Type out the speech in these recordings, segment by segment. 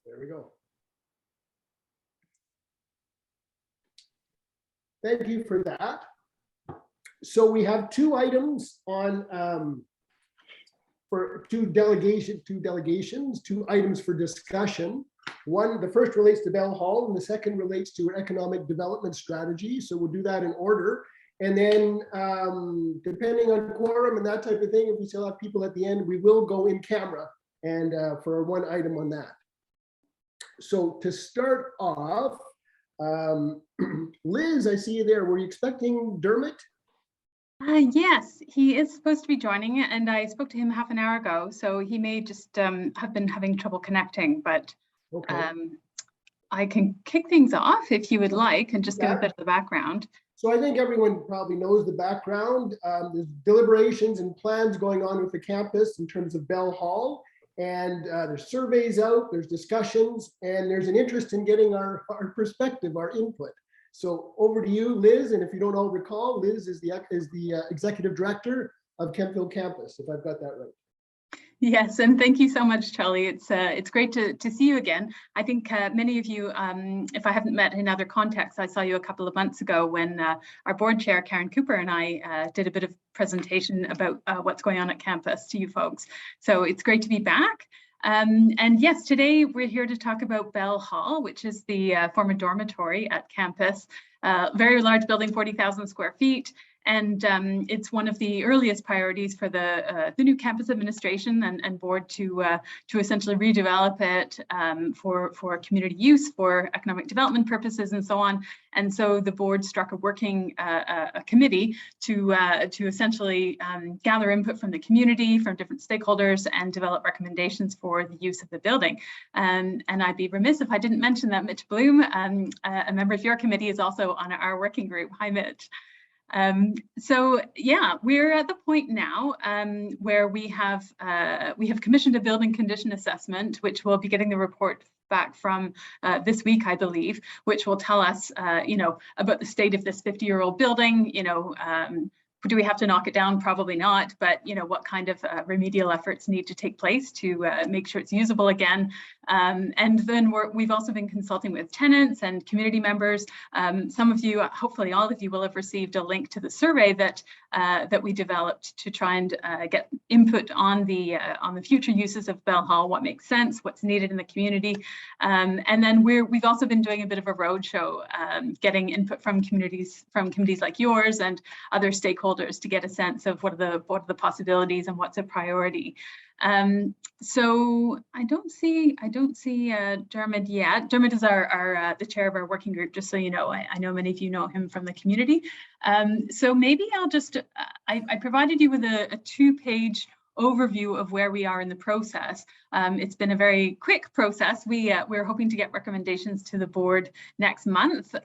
There we go. Thank you for that. So we have two items on for two delegations, two items for discussion. One, the first relates to Bell Hall, and the second relates to economic development strategy. So we'll do that in order. And then depending on quorum and that type of thing, if we still have people at the end, we will go in camera and for one item on that. So to start off, Liz, I see you there. Were you expecting Dermot? Yes, he is supposed to be joining, and I spoke to him half an hour ago, so he may just have been having trouble connecting, but okay. I can kick things off if you would like and just give a bit of the background. So I think everyone probably knows the background. There's deliberations and plans going on with the campus in terms of Bell Hall, and there's surveys out, there's discussions, and there's an interest in getting our perspective, our input. So over to you, Liz, and if you don't all recall, Liz is the executive director of Kempville campus, if I've got that right. Yes, and thank you so much, Charlie. It's great to see you again. I think many of you, if I haven't met in other contexts, I saw you a couple of months ago when our board chair, Karen Cooper, and I did a bit of presentation about what's going on at campus to you folks. So it's great to be back. And yes, today we're here to talk about Bell Hall, which is the former dormitory at campus. Very large building, 40,000 square feet. And it's one of the earliest priorities for the new campus administration and board to essentially redevelop it for community use, for economic development purposes, and so on. And so the board struck a working a committee to essentially gather input from the community, from different stakeholders, and develop recommendations for the use of the building. And I'd be remiss if I didn't mention that Mitch Bloom, a member of your committee, is also on our working group. Hi, Mitch. So yeah, we're at the point now where we have commissioned a building condition assessment, which we'll be getting the report back from this week, I believe, which will tell us, about the state of this 50-year-old building. Do we have to knock it down? Probably not, but what kind of remedial efforts need to take place to make sure it's usable again. And then we've also been consulting with tenants and community members. Some of you, hopefully all of you, will have received a link to the survey that we developed to try and get input on the future uses of Bell Hall, what makes sense, what's needed in the community. And then we've also been doing a bit of a roadshow, getting input from communities like yours and other stakeholders to get a sense of what are the possibilities and what's a priority. So I don't see Dermot yet. Dermot is the chair of our working group, just so you know. I know many of you know him from the community. So maybe I'll just, I provided you with a 2-page overview of where we are in the process. It's been a very quick process. We're hoping to get recommendations to the board next month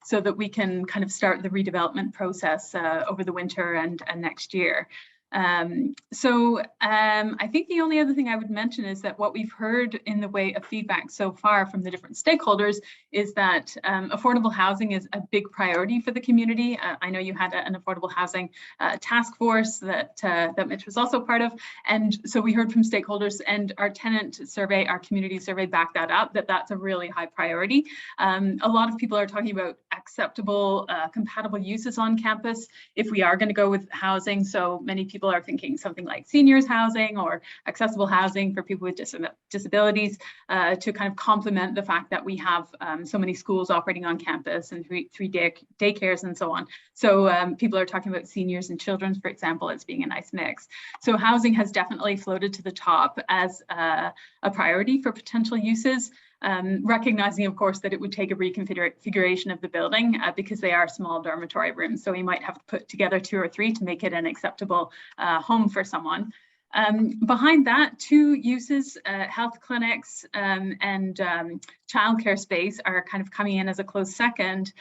so that we can kind of start the redevelopment process over the winter and next year. I think the only other thing I would mention is that what we've heard in the way of feedback so far from the different stakeholders is that affordable housing is a big priority for the community. I know you had an affordable housing task force that Mitch was also part of, and so we heard from stakeholders, and our tenant survey, our community survey, backed that up, that's a really high priority. A lot of people are talking about acceptable, compatible uses on campus if we are going to go with housing. So many people are thinking something like seniors housing or accessible housing for people with disabilities to kind of complement the fact that we have so many schools operating on campus and three daycares and so on. So people are talking about seniors and children, for example, as being a nice mix. So housing has definitely floated to the top as a priority for potential uses. Recognizing, of course, that it would take a reconfiguration of the building because they are small dormitory rooms. So we might have to put together 2 or 3 to make it an acceptable home for someone. Behind that, 2 uses, health clinics and childcare space are kind of coming in as a close second.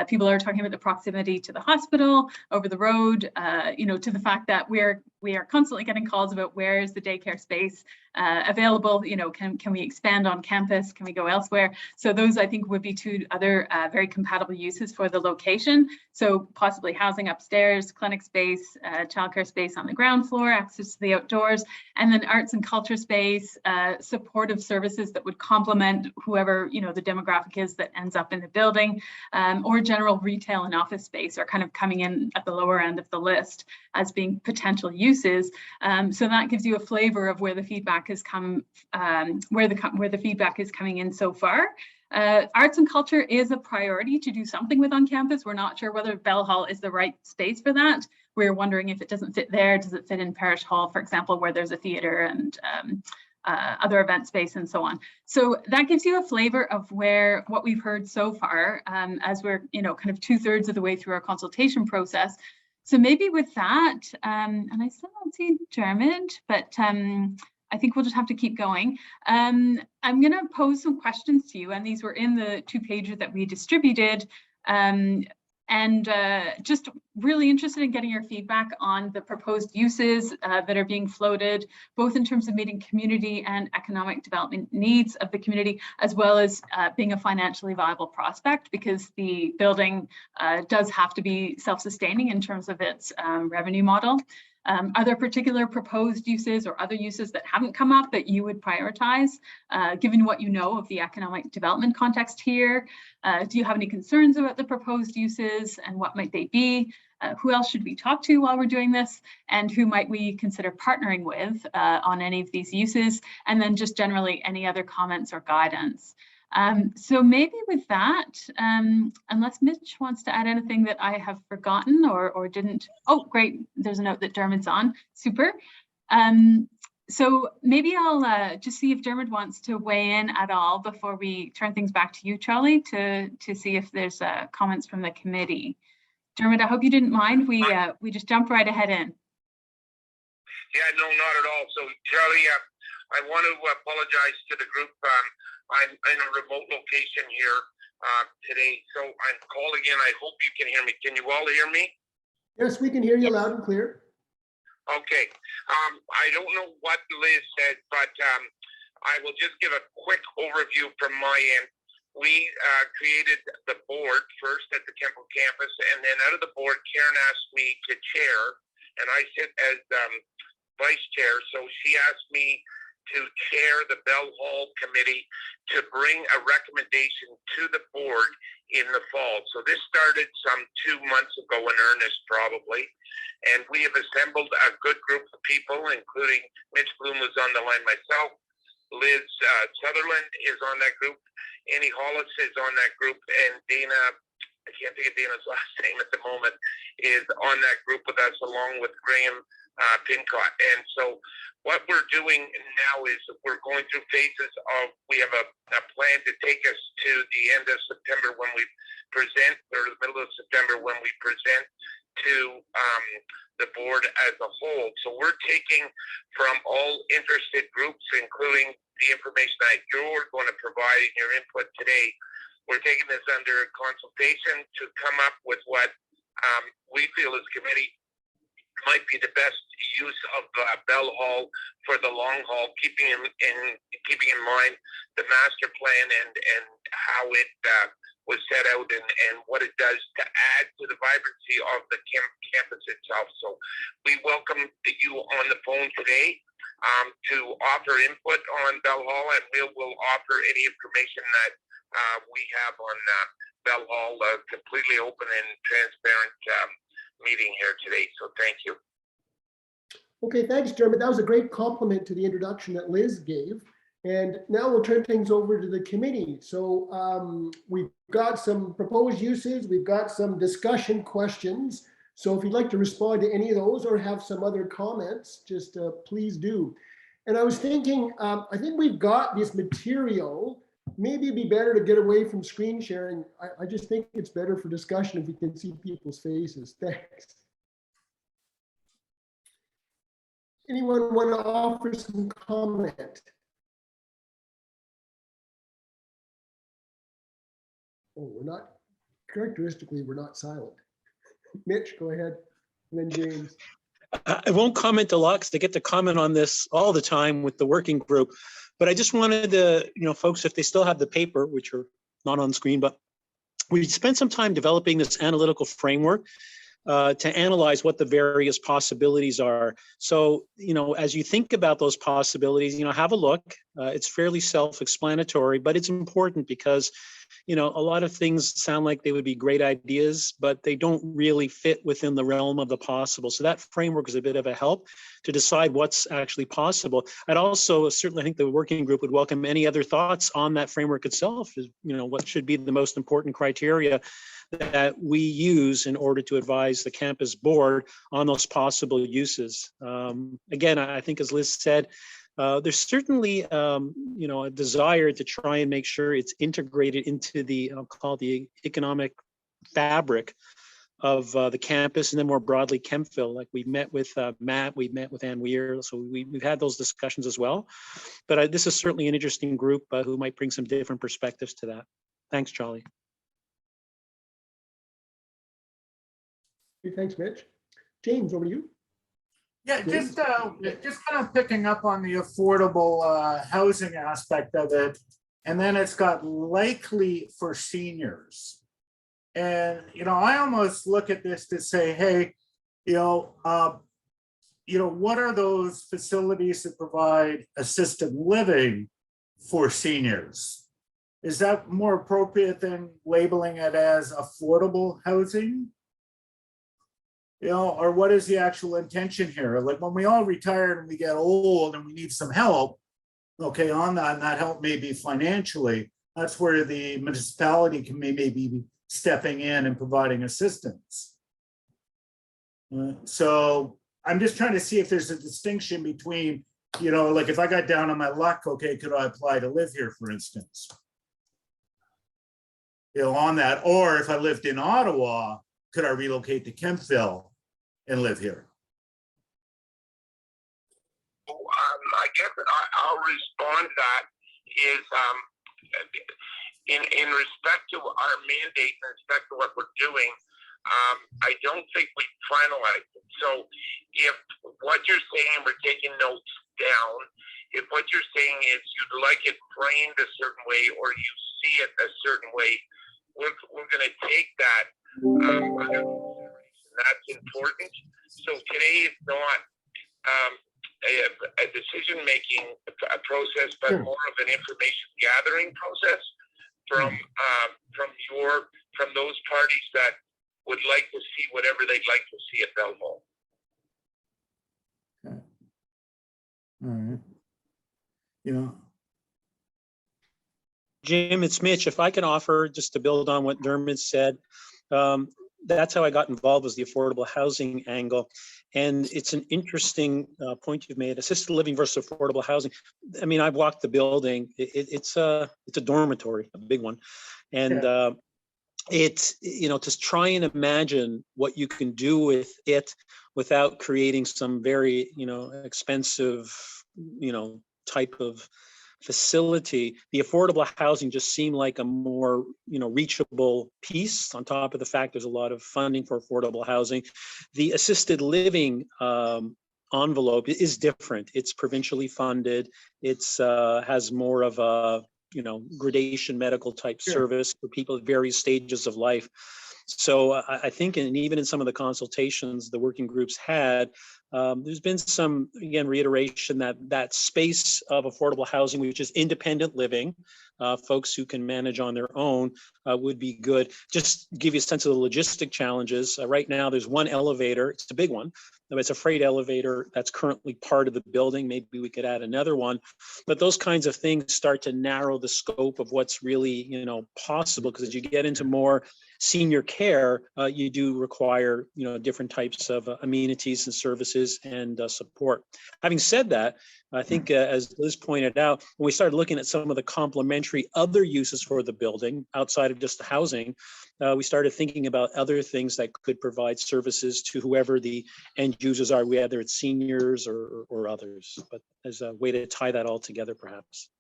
People are talking about the proximity to the hospital, over the road, to the fact that we're we are constantly getting calls about where is the daycare space available. You know, can we expand on campus? Can we go elsewhere? So those, I think, would be two other very compatible uses for the location. So possibly housing upstairs, clinic space, childcare space on the ground floor, access to the outdoors, and then arts and culture space, supportive services that would complement whoever, you know, the demographic is that ends up in the building, or general retail and office space are kind of coming in at the lower end of the list as being potential uses. So that gives you a flavor of where the feedback has come, where the feedback is coming in so far. Arts and culture is a priority to do something with on campus. We're not sure whether Bell Hall is the right space for that. We're wondering if it doesn't fit there, does it fit in Parish Hall, for example, where there's a theater and other event space and so on. So that gives you a flavor of what we've heard so far, as we're, you know, kind of 2/3 of the way through our consultation process. So maybe with that, and I still don't see Dermot, but I think we'll just have to keep going. I'm going to pose some questions to you, and these were in the 2 pages that we distributed. Just really interested in getting your feedback on the proposed uses that are being floated, both in terms of meeting community and economic development needs of the community, as well as being a financially viable prospect, because the building does have to be self-sustaining in terms of its revenue model. Are there particular proposed uses or other uses that haven't come up that you would prioritize, given what you know of the economic development context here? Do you have any concerns about the proposed uses, and what might they be? Who else should we talk to while we're doing this? And who might we consider partnering with on any of these uses? And then just generally any other comments or guidance. So maybe with that, unless Mitch wants to add anything that I have forgotten or didn't. Oh, great. There's a note that Dermot's on. Super. So maybe I'll just see if Dermot wants to weigh in at all before we turn things back to you, Charlie, to see if there's comments from the committee. Dermot, I hope you didn't mind. We just jumped right ahead in. Yeah, no, not at all. So Charlie, I want to apologize to the group. I'm in a remote location here today, so I'm calling in. I hope you can hear me. Can you all hear me? Yes, we can hear you loud and clear. Okay. I don't know what Liz said, but I will just give a quick overview from my end. We created the board first at the Kempville campus, and then out of the board, Karen asked me to chair, and I sit as vice chair. So she asked me to chair the Bell Hall committee to bring a recommendation to the board in the fall. So this started some 2 months ago in earnest, probably. And we have assembled a good group of people, including Mitch Bloom was on the line, myself, Liz Sutherland is on that group, Annie Hollis is on that group, and Dana, I can't think of Dana's last name at the moment, is on that group with us, along with Graham Pincott. And so what we're doing now is we're going through phases of, we have a plan to take us to the end of September when we present, or the middle of September when we present to the board as a whole. So we're taking from all interested groups, including the information that you're going to provide in your input today. We're taking this under consultation to come up with what we feel as a committee might be the best use of Bell Hall for the long haul, keeping in mind the master plan and how it was set out and what it does to add to the vibrancy of the campus itself. So we welcome you on the phone today to offer input on Bell Hall, and we'll offer any information that we have on Bell Hall, completely open and transparent meeting here today. So thank you. Okay, thanks, Dermot. That was a great compliment to the introduction that Liz gave. And now we'll turn things over to the committee. So we've got some proposed uses, we've got some discussion questions. So if you'd like to respond to any of those or have some other comments, just please do. And I was thinking, I think we've got this material. Maybe it'd be better to get away from screen sharing. I just think it's better for discussion if we can see people's faces. Thanks. Anyone want to offer some comment? Oh, we're not, characteristically, we're not silent. Mitch, go ahead. And then James. I won't comment a lot because I get to comment on this all the time with the working group. But I just wanted to, folks, if they still have the paper, which are not on screen, but we spent some time developing this analytical framework to analyze what the various possibilities are. So, as you think about those possibilities, have a look. It's fairly self-explanatory, but it's important because, a lot of things sound like they would be great ideas, but they don't really fit within the realm of the possible. So that framework is a bit of a help to decide what's actually possible. I'd also certainly think the working group would welcome any other thoughts on that framework itself, is, what should be the most important criteria that we use in order to advise the campus board on those possible uses. Again, I think, as Liz said, there's certainly, a desire to try and make sure it's integrated into the, I'll call it the economic fabric of the campus, and then more broadly Kempville. Like we've met with Matt, we've met with Ann Weir, so we've had those discussions as well. But this is certainly an interesting group who might bring some different perspectives to that. Thanks, Charlie. Okay, thanks, Mitch. James, over to you. Yeah, just kind of picking up on the affordable housing aspect of it, and then it's got likely for seniors. And I almost look at this to say, hey, what are those facilities that provide assisted living for seniors? Is that more appropriate than labeling it as affordable housing? Or what is the actual intention here? Like when we all retire and we get old and we need some help, okay, on that, and that help may be financially, that's where the municipality can maybe be stepping in and providing assistance. So I'm just trying to see if there's a distinction between, like if I got down on my luck, okay, could I apply to live here, for instance? On that, or if I lived in Ottawa, could I relocate to Kempville and live here? I guess I'll respond to that is in respect to our mandate and respect to what we're doing, I don't think we finalized it. So if what you're saying, we're taking notes down, if what you're saying is you'd like it framed a certain way or you see it a certain way, we're going to take that under consideration. That's important. So today is not a decision-making process, but more of an information gathering process from those parties that would like to see whatever they'd like to see at Belleville. Okay. All right. Jim, it's Mitch. If I can offer, just to build on what Dermot said, that's how I got involved, was the affordable housing angle. And it's an interesting point you've made, assisted living versus affordable housing. I mean, I've walked the building. It's a dormitory, a big one. And it's, to try and imagine what you can do with it without creating some very, expensive, type of facility. The affordable housing just seemed like a more, reachable piece, on top of the fact there's a lot of funding for affordable housing. The assisted living envelope is different. It's provincially funded. It's has more of a, gradation medical type service for people at various stages of life. So I think, and even in some of the consultations the working groups had, there's been some, again, reiteration that space of affordable housing, which is independent living, folks who can manage on their own, would be good. Just give you a sense of the logistic challenges. Right now, there's one elevator. It's a big one. It's a freight elevator that's currently part of the building. Maybe we could add another one. But those kinds of things start to narrow the scope of what's really, possible, because as you get into more senior care, you do require, different types of amenities and services and support. Having said that, I think, as Liz pointed out, when we started looking at some of the complementary other uses for the building outside of just the housing, we started thinking about other things that could provide services to whoever the end users are, whether it's seniors or others, but as a way to tie that all together, perhaps.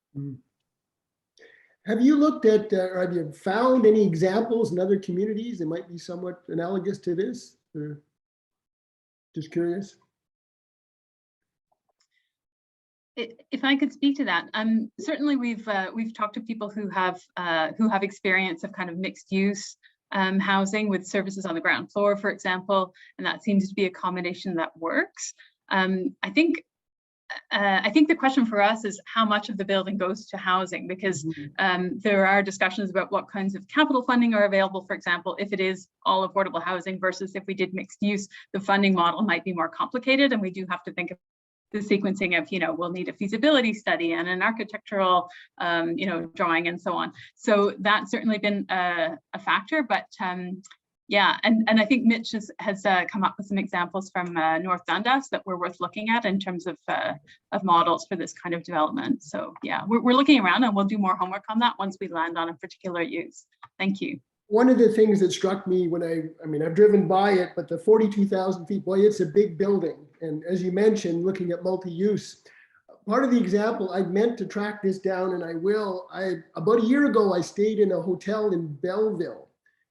Have you looked at, or have you found any examples in other communities that might be somewhat analogous to this? Just curious. If I could speak to that, certainly we've talked to people who have experience of kind of mixed use housing with services on the ground floor, for example, and that seems to be a combination that works. I think the question for us is how much of the building goes to housing, because there are discussions about what kinds of capital funding are available, for example, if it is all affordable housing versus if we did mixed use, the funding model might be more complicated, and we do have to think of the sequencing of, we'll need a feasibility study and an architectural, drawing and so on. So that's certainly been a factor, but yeah, and I think Mitch has come up with some examples from North Dundas that were worth looking at in terms of models for this kind of development. So yeah, we're looking around, and we'll do more homework on that once we land on a particular use. Thank you. One of the things that struck me when I've driven by it, but the 42,000 feet, boy, it's a big building. And as you mentioned, looking at multi-use, part of the example, I meant to track this down, and I will. About a year ago, I stayed in a hotel in Belleville,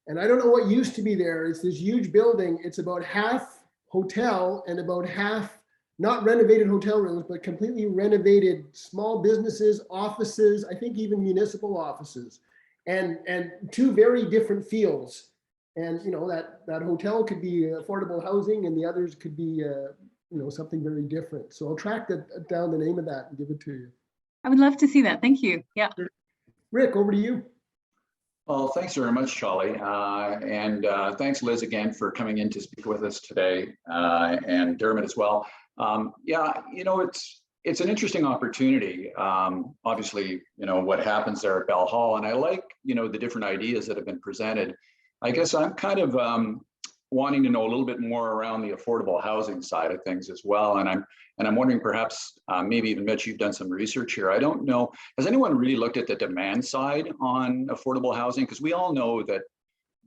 and I don't know what used to be there. It's this huge building. It's about half hotel and about half not renovated hotel rooms, but completely renovated small businesses, offices, I think even municipal offices. And two very different feels. And that hotel could be affordable housing, and the others could be something very different. So I'll track down the name of that and give it to you. I would love to see that. Thank you. Yeah. Rick, over to you. Well, thanks very much, Charlie. And thanks, Liz, again, for coming in to speak with us today, and Dermot as well. Yeah, it's an interesting opportunity. Obviously, what happens there at Bell Hall, and I like, the different ideas that have been presented. I guess I'm kind of wanting to know a little bit more around the affordable housing side of things as well. And I'm wondering, perhaps maybe even Mitch, you've done some research here. I don't know, has anyone really looked at the demand side on affordable housing? Because we all know that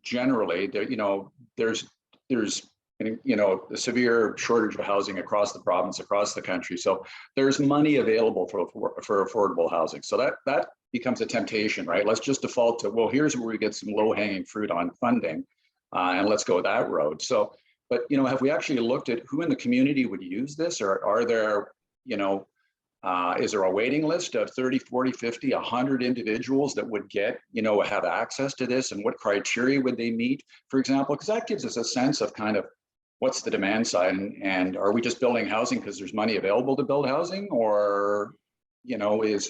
generally there's a severe shortage of housing across the province, across the country. So there's money available for affordable housing. So that becomes a temptation, right? Let's just default to, well, here's where we get some low hanging fruit on funding, and let's go that road. So, but, have we actually looked at who in the community would use this, or are there, is there a waiting list of 30, 40, 50, 100 individuals that would have access to this, and what criteria would they meet, for example? Because that gives us a sense of kind of what's the demand side, and are we just building housing because there's money available to build housing, or is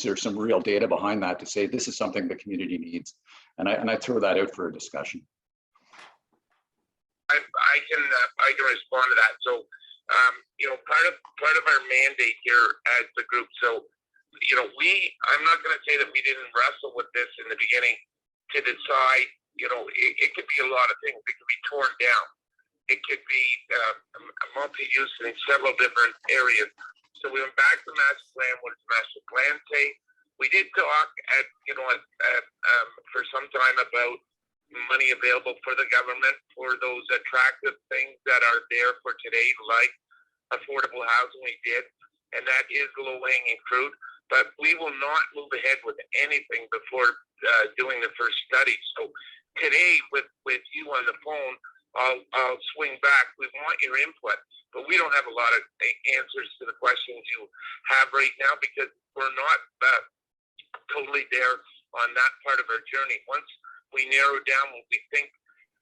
there some real data behind that to say this is something the community needs? And I throw that out for a discussion. I can respond to that. So part of our mandate here as the group. So I'm not going to say that we didn't wrestle with this in the beginning to decide. It could be a lot of things. It could be torn down. It could be multi-use in several different areas. So we went back to the master plan. What does the master plan say? We did talk for some time about money available for the government for those attractive things that are there for today, like affordable housing. We did, and that is low-hanging fruit. But we will not move ahead with anything before doing the first study. So today, with you on the phone, I'll swing back. We want your input, but we don't have a lot of answers to the questions you have right now because we're not totally there on that part of our journey. Once we narrow down what we think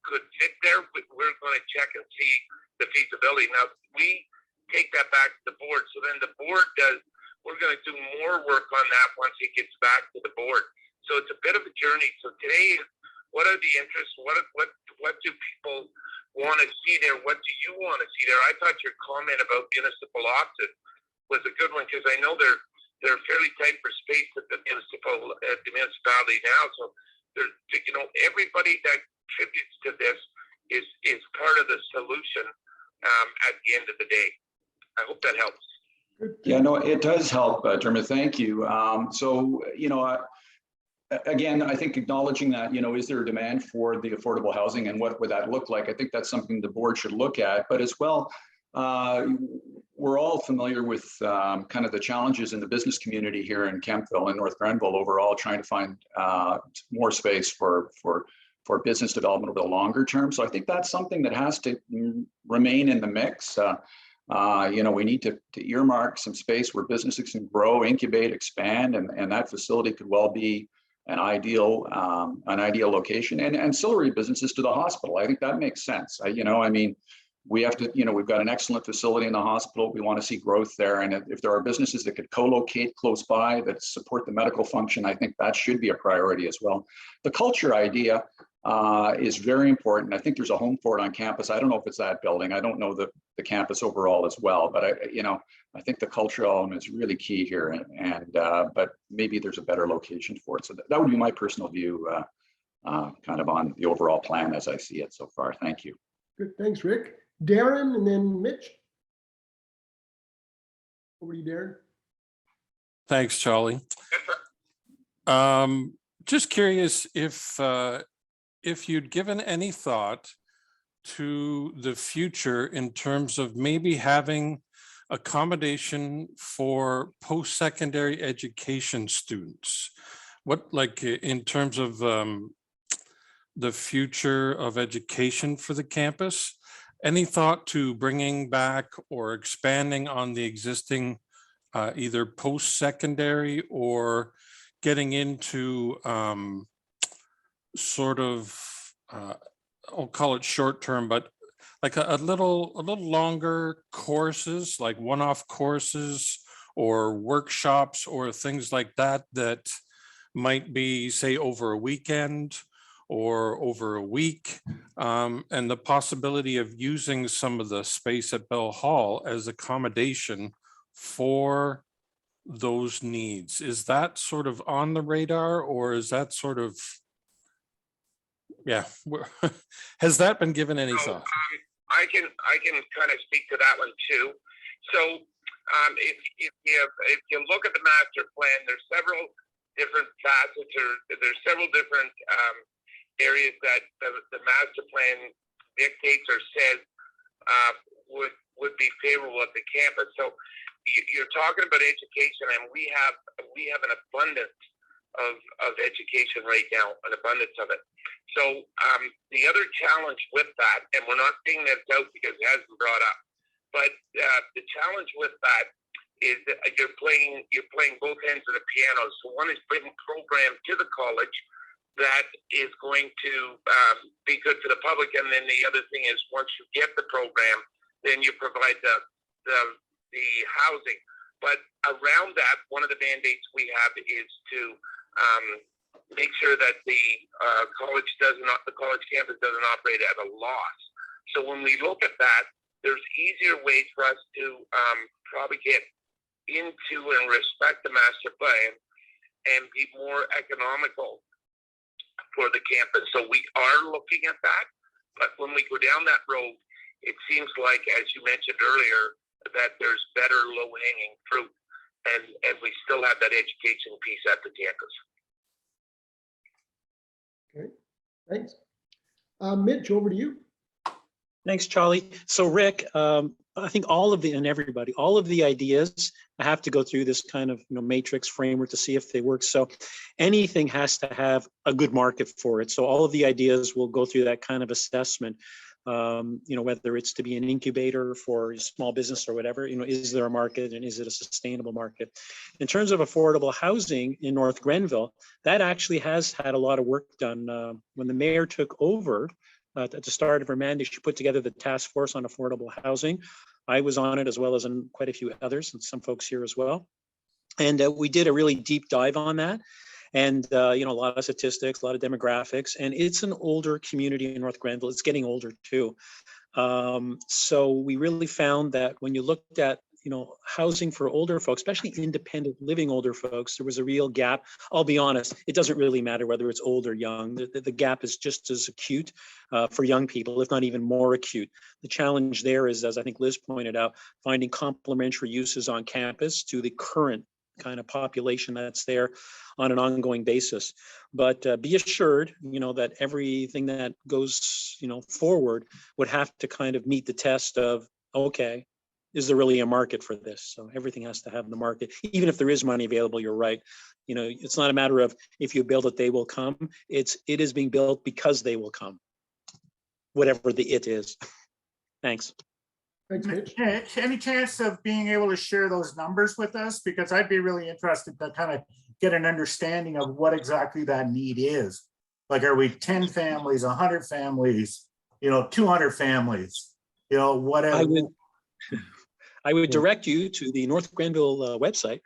could fit there, we're going to check and see the feasibility. Now, we take that back to the board. So then the board we're going to do more work on that once it gets back to the board. So it's a bit of a journey. So today, what are the interests? What do people want to see there? What do you want to see there? I thought your comment about municipal offices was a good one because I know they're fairly tight for space at the municipality now. So there's, everybody that contributes to this is part of the solution at the end of the day. I hope that helps. Yeah, no, it does help, Dermot. Thank you. Again, I think acknowledging that, is there a demand for the affordable housing and what would that look like? I think that's something the board should look at, but as well, we're all familiar with kind of the challenges in the business community here in Kempville and North Grenville overall, trying to find more space for business development over the longer term. So I think that's something that has to remain in the mix. We need to earmark some space where businesses can grow, incubate, expand, and that facility could well be an ideal location. And ancillary businesses to the hospital, I think that makes sense. We have to, we've got an excellent facility in the hospital. We want to see growth there. And if there are businesses that could co-locate close by that support the medical function, I think that should be a priority as well. The culture idea is very important. I think there's a home for it on campus. I don't know if it's that building. I don't know the campus overall as well, but I think the cultural element is really key here. But maybe there's a better location for it. So that would be my personal view, kind of on the overall plan as I see it so far. Thank you. Good, thanks, Rick. Darren and then Mitch. Over to you, Darren. Thanks, Charlie. Just curious if you'd given any thought to the future in terms of maybe having accommodation for post-secondary education students. What, like in terms of the future of education for the campus? Any thought to bringing back or expanding on the existing either post-secondary or getting into sort of, I'll call it short-term, but like a little longer courses, like one-off courses or workshops or things like that, that might be, say, over a weekend or over a week, and the possibility of using some of the space at Bell Hall as accommodation for those needs. Is that sort of on the radar, or is that sort of, has that been given any thought? I can kind of speak to that one too. So if you look at the master plan, there's several different facets, or there's several different areas that the master plan dictates or says would be favorable at the campus. So you're talking about education, and we have an abundance of education right now, an abundance of it. So the other challenge with that, and we're not seeing this out because it hasn't brought up, but the challenge with that is that you're playing both ends of the piano. So one is bringing program to the college that is going to be good for the public, and then the other thing is once you get the program, then you provide the housing. But around that, one of the mandates we have is to make sure that the college campus doesn't operate at a loss. So when we look at that, there's easier ways for us to probably get into and respect the master plan and be more economical for the campus. So we are looking at that, but when we go down that road, it seems like, as you mentioned earlier, that there's better low-hanging fruit, and we still have that education piece at the campus. Okay, thanks. Mitch, over to you. Thanks, Charlie. So Rick, I think all of the ideas have to go through this kind of matrix framework to see if they work. So anything has to have a good market for it. So all of the ideas will go through that kind of assessment. Whether it's to be an incubator for a small business or whatever, is there a market, and is it a sustainable market? In terms of affordable housing in North Grenville, that actually has had a lot of work done. When the mayor took over at the start of her mandate, she put together the task force on affordable housing. I was on it, as well as quite a few others, and some folks here as well. And we did a really deep dive on that. And, a lot of statistics, a lot of demographics, and it's an older community in North Grenville. It's getting older too. So we really found that when you looked at, housing for older folks, especially independent living older folks, there was a real gap. I'll be honest, it doesn't really matter whether it's old or young. The gap is just as acute for young people, if not even more acute. The challenge there is, as I think Liz pointed out, finding complementary uses on campus to the current kind of population that's there on an ongoing basis. But be assured, that everything that goes, forward would have to kind of meet the test of, okay, is there really a market for this? So everything has to have the market, even if there is money available. You're right. It's not a matter of if you build it, they will come. It is being built because they will come, whatever the it is. Thanks. Thanks, Mitch. Any chance of being able to share those numbers with us? Because I'd be really interested to kind of get an understanding of what exactly that need is. Like, are we 10 families, 100 families, 200 families, whatever? I would direct you to the North Grenville website,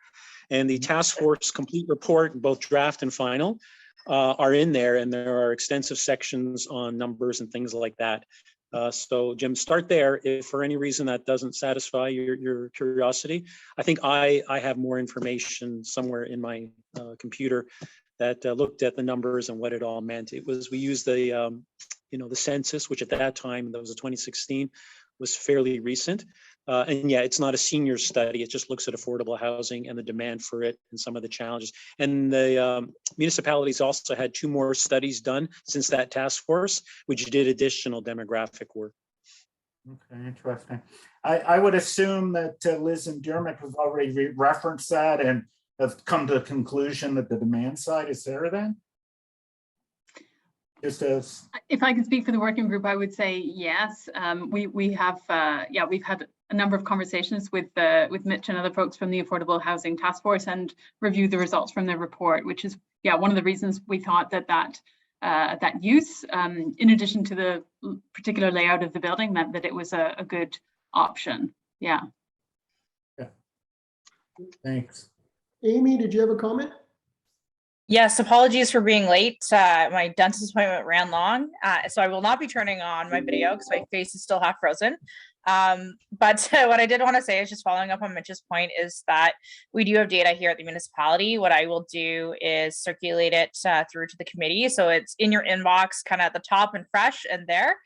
and the task force complete report, both draft and final, are in there, and there are extensive sections on numbers and things like that. So Jim, start there. If for any reason that doesn't satisfy your curiosity, I think I have more information somewhere in my computer that looked at the numbers and what it all meant. We used the the census, which at that time, that was a 2016, was fairly recent. And yeah, it's not a senior study. It just looks at affordable housing and the demand for it and some of the challenges. And the municipalities also had 2 more studies done since that task force, which did additional demographic work. Okay, interesting. I would assume that Liz and Dermot have already referenced that and have come to the conclusion that the demand side is there then? Just as... If I can speak for the working group, I would say yes. We have, we've had a number of conversations with Mitch and other folks from the Affordable Housing Task Force and reviewed the results from their report, which is, one of the reasons we thought that use, in addition to the particular layout of the building, meant that it was a good option. Yeah. Thanks. Amy, did you have a comment? Yes, apologies for being late. My dentist appointment ran long, so I will not be turning on my video because my face is still half frozen. But what I did want to say is, just following up on Mitch's point, is that we do have data here at the municipality. What I will do is circulate it through to the committee, so it's in your inbox, kind of at the top and fresh and there.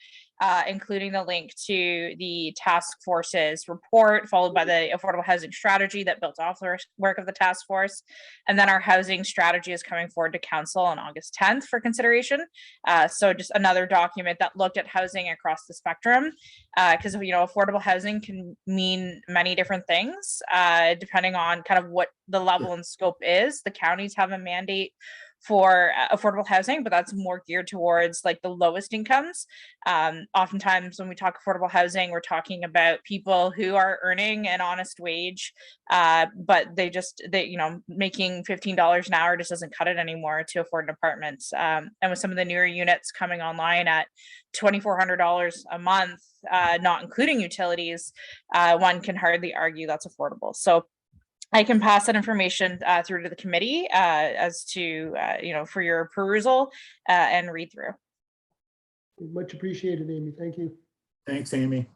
Including the link to the task force's report, followed by the affordable housing strategy that built off the work of the task force. And then our housing strategy is coming forward to council on August 10th for consideration. So just another document that looked at housing across the spectrum, because affordable housing can mean many different things, depending on kind of what the level and scope is. The counties have a mandate for affordable housing, but that's more geared towards like the lowest incomes. Oftentimes when we talk affordable housing, we're talking about people who are earning an honest wage, but they making $15 an hour just doesn't cut it anymore to afford an apartment. And with some of the newer units coming online at $2,400 a month, not including utilities, one can hardly argue that's affordable. So I can pass that information through to the committee as to, for your perusal and read through. Much appreciated, Amy. Thank you. Thanks, Amy.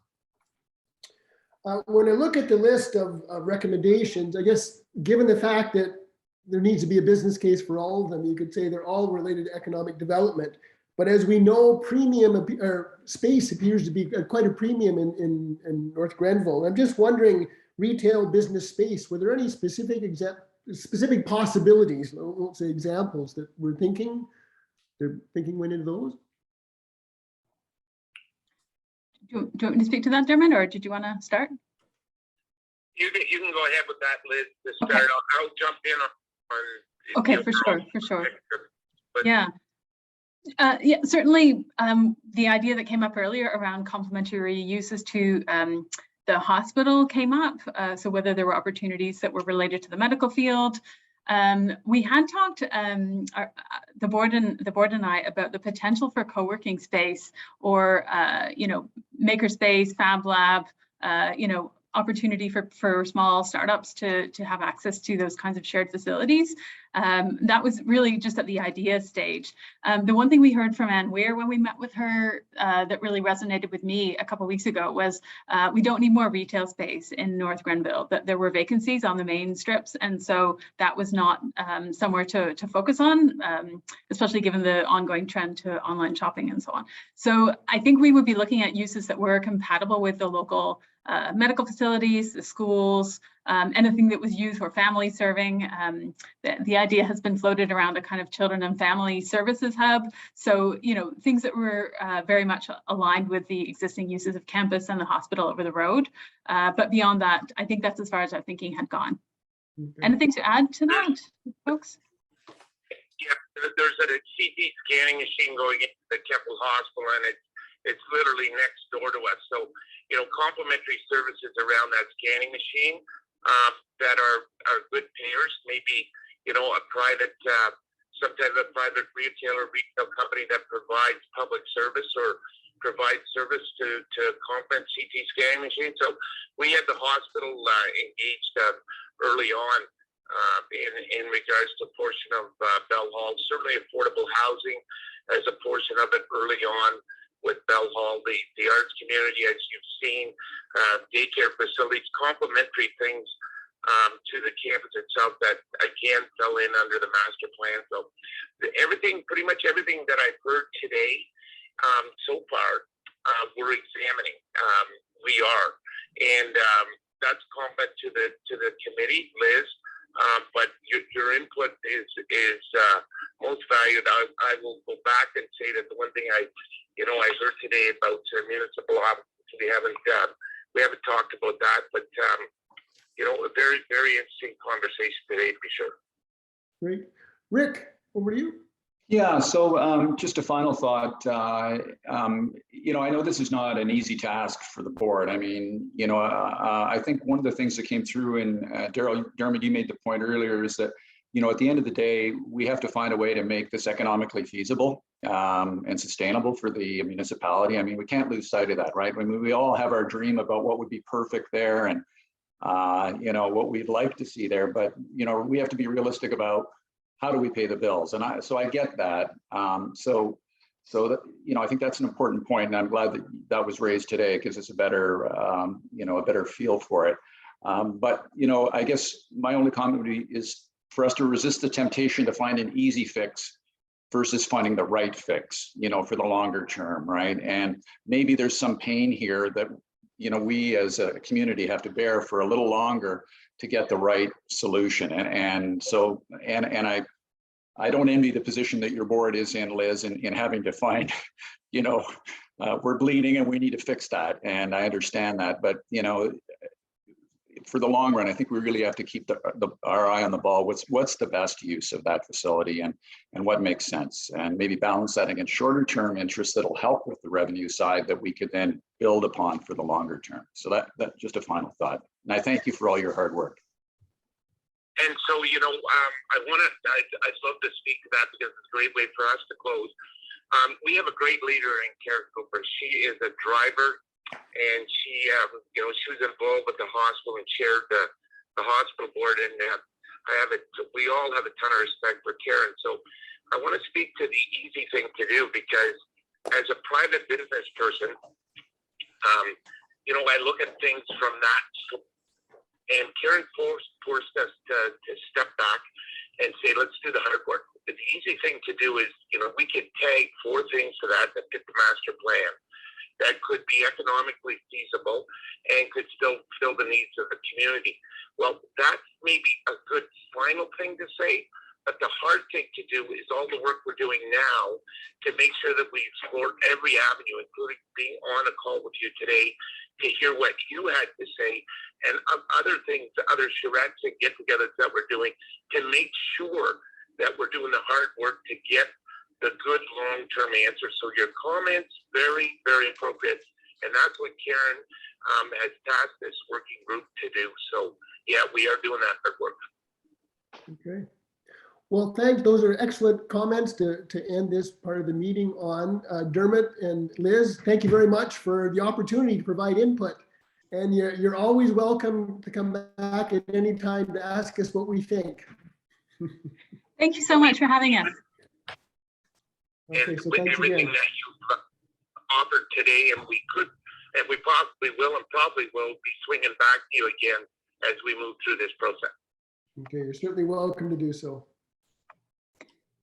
When I look at the list of recommendations, I guess, given the fact that there needs to be a business case for all of them, you could say they're all related to economic development. But as we know, premium or space appears to be quite a premium in North Grenville. I'm just wondering, retail business space, were there any specific possibilities, I won't say examples, that we're thinking? They're thinking went into those? Do you want me to speak to that, Dermot, or did you want to start? You can go ahead with that, Liz, to start. Okay. I'll jump in on okay, for sure. But, yeah. Certainly the idea that came up earlier around complementary uses to the hospital came up. So whether there were opportunities that were related to the medical field. We had talked, the board and I, about the potential for co-working space or, maker space, fab lab, opportunity for small startups to have access to those kinds of shared facilities. That was really just at the idea stage. The one thing we heard from Ann Weir when we met with her that really resonated with me a couple of weeks ago was we don't need more retail space in North Grenville, that there were vacancies on the main strips. And so that was not somewhere to focus on, especially given the ongoing trend to online shopping and so on. So I think we would be looking at uses that were compatible with the local medical facilities, the schools, anything that was used for family serving. The idea has been floated around a kind of children and family services hub. So, things that were very much aligned with the existing uses of campus and the hospital over the road. But beyond that, I think that's as far as our thinking had gone. Okay. Anything to add to that, folks? Yeah, there's a CT scanning machine going into the Kempville Hospital, and it's literally next door to us. So complimentary services around that scanning machine that are good payers. Maybe, a private, some type of private retail company that provides public service or provides service to complement CT scanning machines. So we had the hospital engaged early on in regards to a portion of Bell Hall. Certainly affordable housing as a portion of it early on with Bell Hall, the arts community, as you've seen, daycare facilities, complementary things to the campus itself that again fell in under the master plan. So pretty much everything that I've heard today so far, we're examining. We are, and that's comment to the committee, Liz. But your input is most valued. I will go back and say that the one thing I heard today about municipal offices, we haven't talked about that, but a very, very interesting conversation today, to be sure. Great. Rick, over to you. Yeah, so just a final thought. I know this is not an easy task for the board. I mean, I think one of the things that came through, and Dermot, you made the point earlier, is that, at the end of the day, we have to find a way to make this economically feasible and sustainable for the municipality. I mean, we can't lose sight of that, right? I mean, we all have our dream about what would be perfect there and, what we'd like to see there, but, we have to be realistic about how do we pay the bills? And so I get that. So that, I think that's an important point, and I'm glad that was raised today because it's a better, a better feel for it. But, I guess my only comment would be is for us to resist the temptation to find an easy fix versus finding the right fix, for the longer term, right? And maybe there's some pain here that, we as a community have to bear for a little longer to get the right solution. And I don't envy the position that your board is in, Liz, in having to find, we're bleeding and we need to fix that. And I understand that, but, for the long run, I think we really have to keep our eye on the ball. What's the best use of that facility and what makes sense, and maybe balance that against shorter term interests that'll help with the revenue side that we could then build upon for the longer term. So that just a final thought. And I thank you for all your hard work. And so, I'd love to speak to that because it's a great way for us to close. We have a great leader in Karen Cooper. She is a driver, and she was involved with the hospital and chaired the hospital board. And we all have a ton of respect for Karen. So I want to speak to the easy thing to do, because as a private business person, I look at things from that. And Karen forced us to step back and say, let's do the hard work. The easy thing to do is, we could tag 4 things to that fit the master plan that could be economically feasible and could still fill the needs of the community. Well, that's maybe a good final thing to say, but the hard thing to do is all the work we're doing now to make sure that we explore every avenue, including being on a call with you today to hear what you had to say, and other things, other charrettes and get-togethers that we're doing to make sure that we're doing the hard work to get the good long-term answer. So your comments, very, very appropriate. And that's what Karen has tasked this working group to do. So yeah, we are doing that hard work. Okay. Well, thanks. Those are excellent comments to end this part of the meeting on. Dermot and Liz, thank you very much for the opportunity to provide input. And you're always welcome to come back at any time to ask us what we think. Thank you so much for having us. Okay, And so with thanks everything again. that you offered today, and we possibly will and probably will be swinging back to you again as we move through this process. Okay, you're certainly welcome to do so.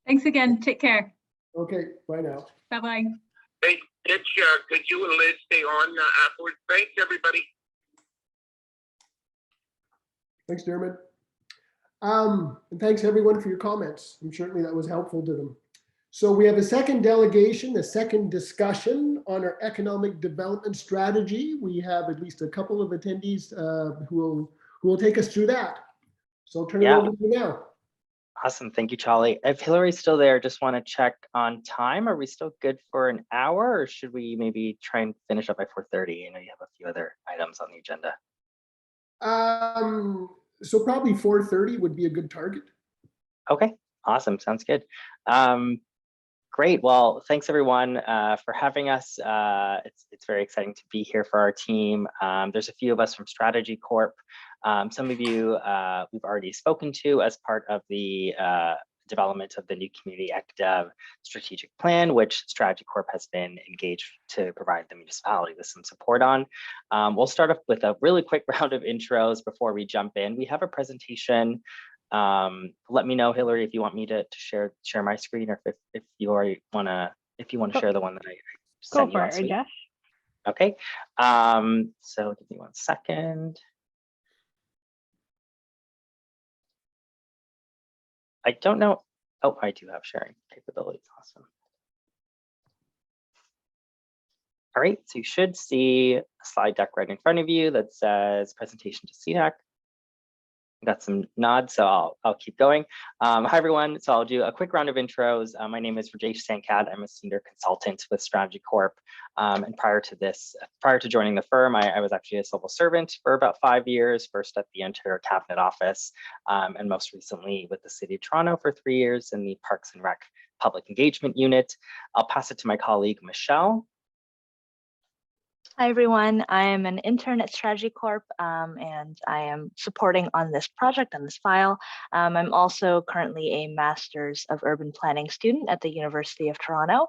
Thanks again. Take care. Okay, bye now. Bye-bye. Hey, Mitch, could you and Liz stay on afterwards? Thanks, everybody. Thanks, Dermot. And thanks everyone for your comments. I'm certainly that was helpful to them. So we have a second delegation, a second discussion on our economic development strategy. We have at least a couple of attendees who will take us through that. So I'll turn it over to you now. Awesome. Thank you, Charlie. If Hillary's still there, just want to check on time. Are we still good for an hour, or should we maybe try and finish up by 4:30? I know you have a few other items on the agenda. So probably 4:30 would be a good target. Okay, awesome. Sounds good. Great. Well, thanks everyone for having us. It's very exciting to be here for our team. There's a few of us from Strategy Corp. Some of you we've already spoken to as part of the development of the new Community ECDev strategic plan, which Strategy Corp has been engaged to provide the municipality with some support on. We'll start off with a really quick round of intros before we jump in. We have a presentation. Let me know, Hillary, if you want me to share my screen, or if you already want to share the one that I sent you last week. Jeff. Okay. So give me 1 second. I don't know. Oh, I do have sharing capabilities. Awesome. All right, so you should see a slide deck right in front of you that says presentation to Cnac. Got some nods, so I'll keep going. Hi everyone. So I'll do a quick round of intros. My name is Rajesh Sankat. I'm a senior consultant with Strategy Corp. And prior to joining the firm, I was actually a civil servant for about 5 years, first at the Ontario Cabinet Office, and most recently with the City of Toronto for 3 years in the Parks and Rec Public Engagement Unit. I'll pass it to my colleague, Michelle. Hi, everyone. I am an intern at Strategy Corp, and I am supporting on this project, on this file. I'm also currently a Master's of Urban Planning student at the University of Toronto.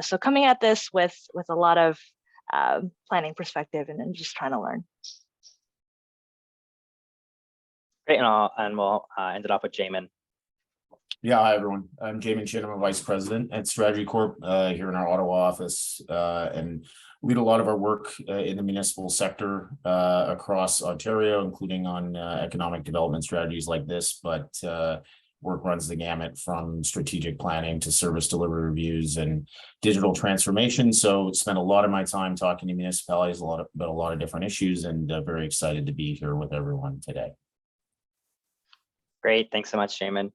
So coming at this with a lot of planning perspective and just trying to learn. Great, and we'll end it off with Jamin. Yeah, hi everyone. I'm Jamin Chin. I'm a vice president at Strategy Corp here in our Ottawa office, and lead a lot of our work in the municipal sector across Ontario, including on economic development strategies like this. But work runs the gamut from strategic planning to service delivery reviews and digital transformation. So spend a lot of my time talking to municipalities about a lot of different issues, and very excited to be here with everyone today. Great, thanks so much, Jamin.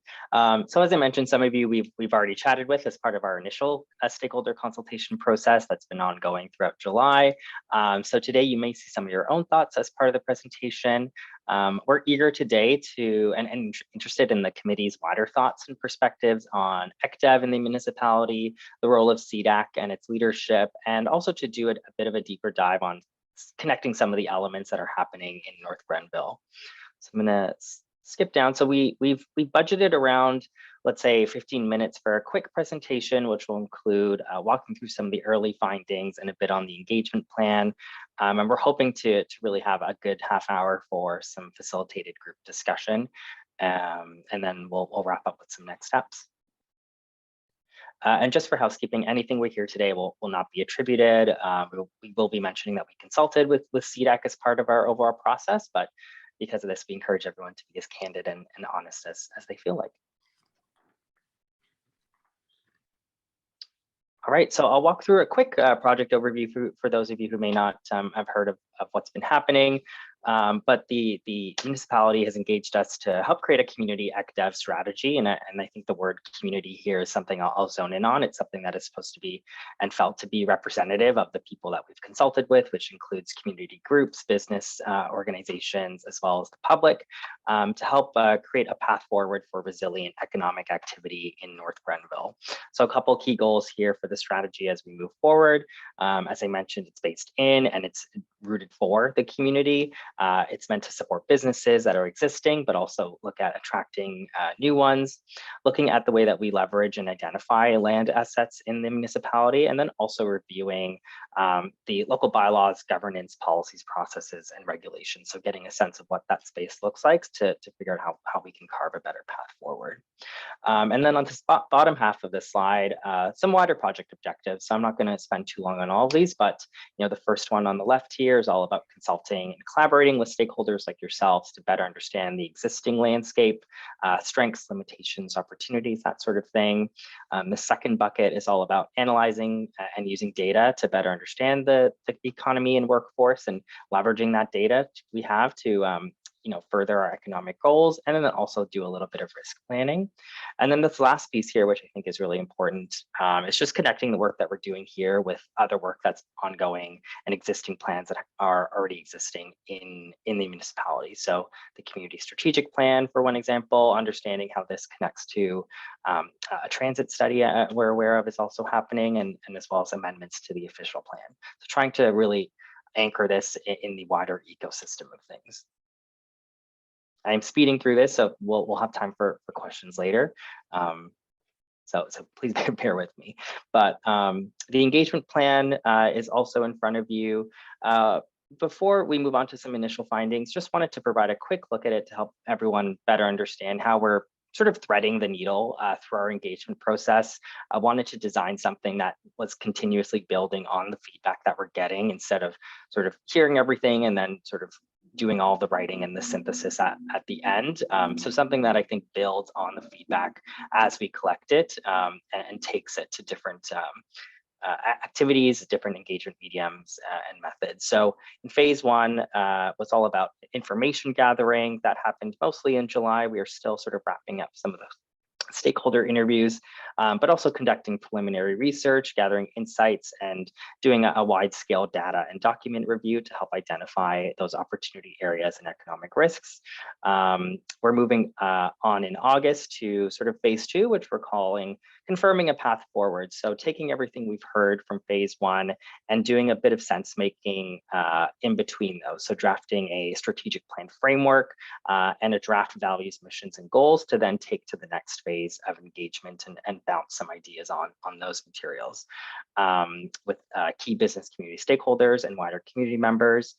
So as I mentioned, some of you we've already chatted with as part of our initial stakeholder consultation process that's been ongoing throughout July. So today you may see some of your own thoughts as part of the presentation. We're eager today to and interested in the committee's wider thoughts and perspectives on ECDev in the municipality, the role of CDAC and its leadership, and also to do a bit of a deeper dive on connecting some of the elements that are happening in North Grenville. So I'm gonna skip down. So we've budgeted around, let's say, 15 minutes for a quick presentation, which will include walking through some of the early findings and a bit on the engagement plan. And we're hoping to really have a good half hour for some facilitated group discussion. And then we'll wrap up with some next steps. And just for housekeeping, anything we hear today will not be attributed. We will be mentioning that we consulted with CDAC as part of our overall process, but because of this, we encourage everyone to be as candid and honest as they feel like. All right, so I'll walk through a quick project overview for those of you who may not have heard of what's been happening. But the municipality has engaged us to help create a community ECDev strategy. And I think the word community here is something I'll zone in on. It's something that is supposed to be and felt to be representative of the people that we've consulted with, which includes community groups, business organizations, as well as the public, to help create a path forward for resilient economic activity in North Grenville. So a couple key goals here for the strategy as we move forward. As I mentioned, it's based in and it's rooted for the community. It's meant to support businesses that are existing, but also look at attracting new ones, looking at the way that we leverage and identify land assets in the municipality, and then also reviewing the local bylaws, governance, policies, processes, and regulations. So getting a sense of what that space looks like to figure out how we can carve a better path forward. And then on the bottom half of this slide, some wider project objectives. So I'm not going to spend too long on all of these, but the first one on the left here is all about consulting and collaborating with stakeholders like yourselves to better understand the existing landscape, strengths, limitations, opportunities, that sort of thing. The second bucket is all about analyzing and using data to better understand the economy and workforce, and leveraging that data we have to further our economic goals, and then also do a little bit of risk planning. And then this last piece here, which I think is really important, is just connecting the work that we're doing here with other work that's ongoing and existing plans that are already existing in the municipality. So the community strategic plan, for one example, understanding how this connects to a transit study we're aware of is also happening, and as well as amendments to the official plan. So trying to really anchor this in the wider ecosystem of things. I'm speeding through this, so we'll have time for questions later. So please bear with me. But the engagement plan is also in front of you. Before we move on to some initial findings, just wanted to provide a quick look at it to help everyone better understand how we're sort of threading the needle through our engagement process. I wanted to design something that was continuously building on the feedback that we're getting, instead of sort of hearing everything and then sort of doing all the writing and the synthesis at the end. So something that I think builds on the feedback as we collect it and takes it to different activities, different engagement mediums and methods. So in phase one was all about information gathering. That happened mostly in July. We are still sort of wrapping up some of the stakeholder interviews, but also conducting preliminary research, gathering insights, and doing a wide-scale data and document review to help identify those opportunity areas and economic risks. We're moving on in August to sort of phase two, which we're calling confirming a path forward. So taking everything we've heard from phase one and doing a bit of sense making in between those. So drafting a strategic plan framework and a draft values, missions, and goals to then take to the next phase of engagement and bounce some ideas on those materials with key business community stakeholders and wider community members.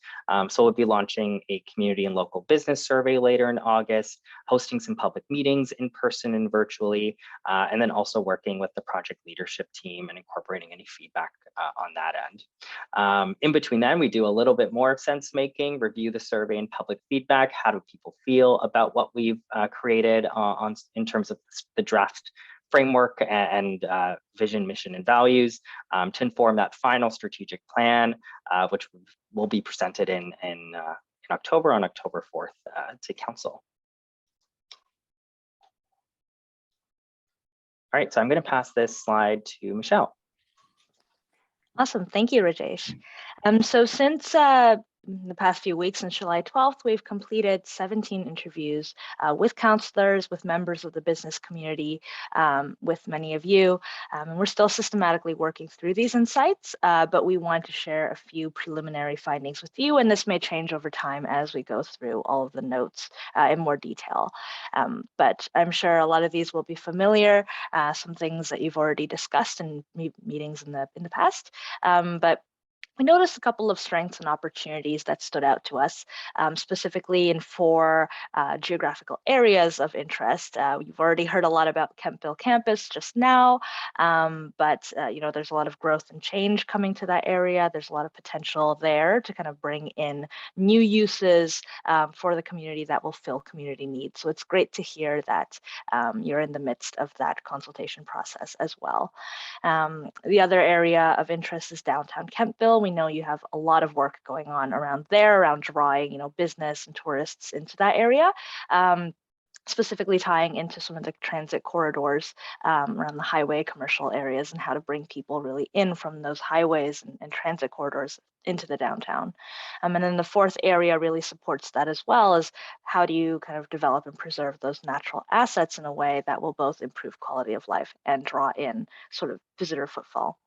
So we'll be launching a community and local business survey later in August, hosting some public meetings in person and virtually, and then also working with the project leadership team and incorporating any feedback on that end. In between then, we do a little bit more sense making, review the survey and public feedback. How do people feel about what we've created in terms of the draft framework and vision, mission, and values to inform that final strategic plan, which will be presented in October, on October 4th to council. All right, so I'm going to pass this slide to Michelle. Awesome. Thank you, Rajesh. So since the past few weeks, since July 12th, we've completed 17 interviews with counselors, with members of the business community, with many of you. And we're still systematically working through these insights, but we want to share a few preliminary findings with you, and this may change over time as we go through all of the notes in more detail. But I'm sure a lot of these will be familiar, some things that you've already discussed in meetings in the past, but we noticed a couple of strengths and opportunities that stood out to us, specifically in 4 geographical areas of interest. You've already heard a lot about Kempville campus just now, but there's a lot of growth and change coming to that area. There's a lot of potential there to kind of bring in new uses for the community that will fill community needs. So it's great to hear that you're in the midst of that consultation process as well. The other area of interest is downtown Kempville. We know you have a lot of work going on around there, around drawing, business and tourists into that area, specifically tying into some of the transit corridors around the highway commercial areas and how to bring people really in from those highways and transit corridors into the downtown. And then the 4th area really supports that as well, as how do you kind of develop and preserve those natural assets in a way that will both improve quality of life and draw in sort of visitor footfall.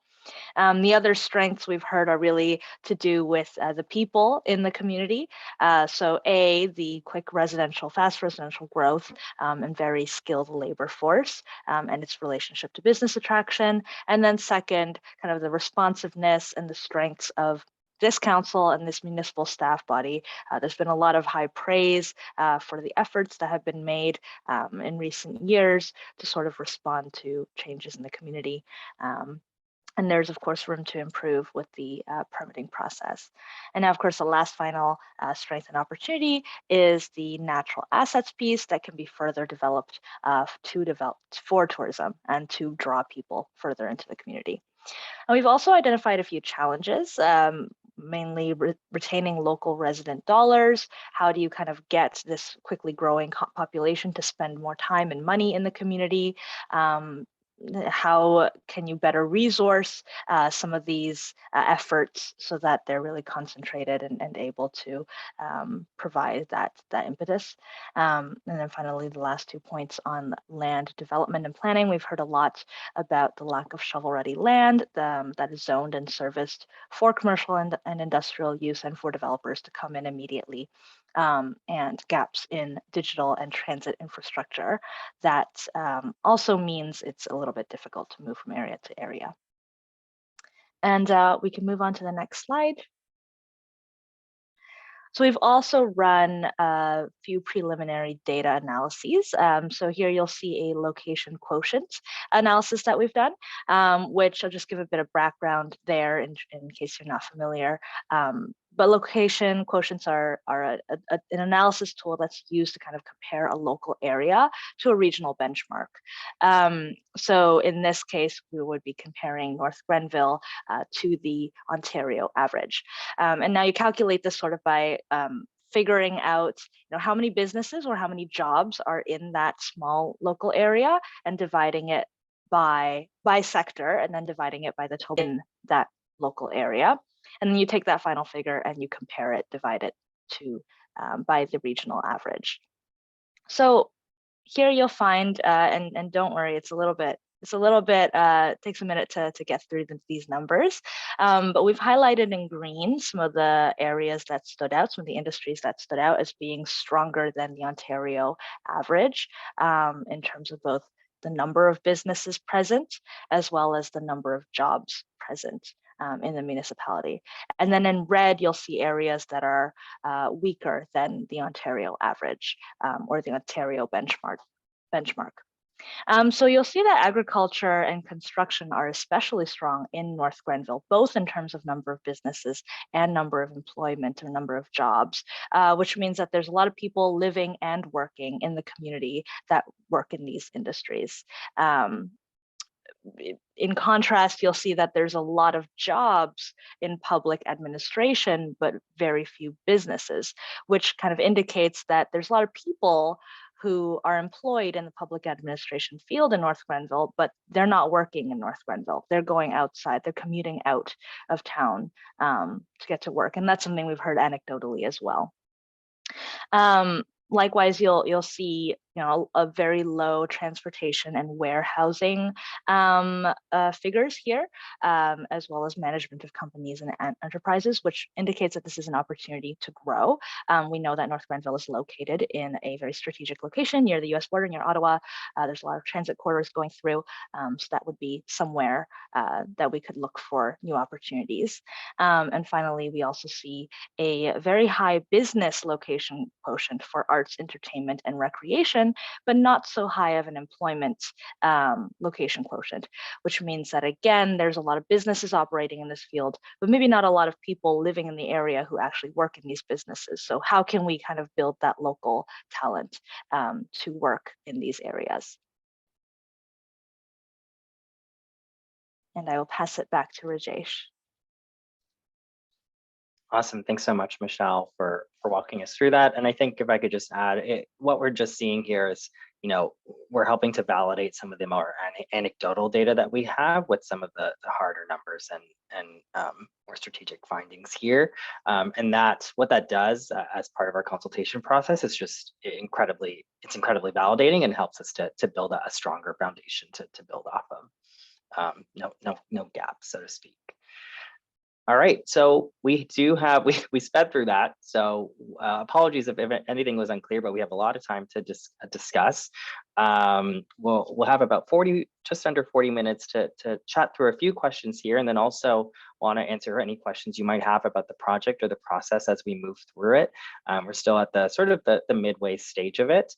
The other strengths we've heard are really to do with the people in the community. So the quick fast residential growth and very skilled labor force and its relationship to business attraction. And then second, kind of the responsiveness and the strengths of this council and this municipal staff body. There's been a lot of high praise for the efforts that have been made in recent years to sort of respond to changes in the community. And there's, of course, room to improve with the permitting process. And now, of course, the last final strength and opportunity is the natural assets piece that can be further developed for tourism and to draw people further into the community. And we've also identified a few challenges, mainly retaining local resident dollars. How do you kind of get this quickly growing population to spend more time and money in the community? How can you better resource some of these efforts so that they're really concentrated and able to provide that impetus? And then finally, the last 2 points on land development and planning. We've heard a lot about the lack of shovel-ready land that is zoned and serviced for commercial and industrial use and for developers to come in immediately. And gaps in digital and transit infrastructure. That also means it's a little bit difficult to move from area to area. And we can move on to the next slide. So we've also run a few preliminary data analyses. So here you'll see a location quotient analysis that we've done, which I'll just give a bit of background there in case you're not familiar. But location quotients are an analysis tool that's used to kind of compare a local area to a regional benchmark. So in this case, we would be comparing North Grenville to the Ontario average. And now you calculate this sort of by figuring out, how many businesses or how many jobs are in that small local area and dividing it by sector and then dividing it by the total in that local area. And then you take that final figure and you compare it, divide it to by the regional average. So here you'll find, and don't worry, it's a little bit, takes a minute to get through these numbers, but we've highlighted in green some of the areas that stood out, some of the industries that stood out as being stronger than the Ontario average in terms of both the number of businesses present as well as the number of jobs present in the municipality. And then in red, you'll see areas that are weaker than the Ontario average or the Ontario benchmark. So you'll see that agriculture and construction are especially strong in North Grenville, both in terms of number of businesses and number of employment or number of jobs, which means that there's a lot of people living and working in the community that work in these industries. In contrast, you'll see that there's a lot of jobs in public administration, but very few businesses, which kind of indicates that there's a lot of people who are employed in the public administration field in North Grenville, but they're not working in North Grenville. They're going outside, they're commuting out of town to get to work. And that's something we've heard anecdotally as well. Likewise, you'll see a very low transportation and warehousing figures here, as well as management of companies and enterprises, which indicates that this is an opportunity to grow. We know that North Grenville is located in a very strategic location near the US border, near Ottawa. There's a lot of transit corridors going through, so that would be somewhere that we could look for new opportunities. And finally, we also see a very high business location quotient for arts, entertainment, and recreation, but not so high of an employment location quotient, which means that, again, there's a lot of businesses operating in this field, but maybe not a lot of people living in the area who actually work in these businesses. So how can we kind of build that local talent to work in these areas? And I will pass it back to Rajesh. Awesome. Thanks so much, Michelle, for walking us through that. And I think if I could just add, what we're just seeing here is, we're helping to validate some of the more anecdotal data that we have with some of the harder numbers and more strategic findings here. And what that does as part of our consultation process is just incredibly validating and helps us to build a stronger foundation to build off of. No gaps, so to speak. All right, so we sped through that. So apologies if anything was unclear, but we have a lot of time to discuss. We'll have about just under 40 minutes to chat through a few questions here, and then also want to answer any questions you might have about the project or the process as we move through it. We're still at the sort of the midway stage of it.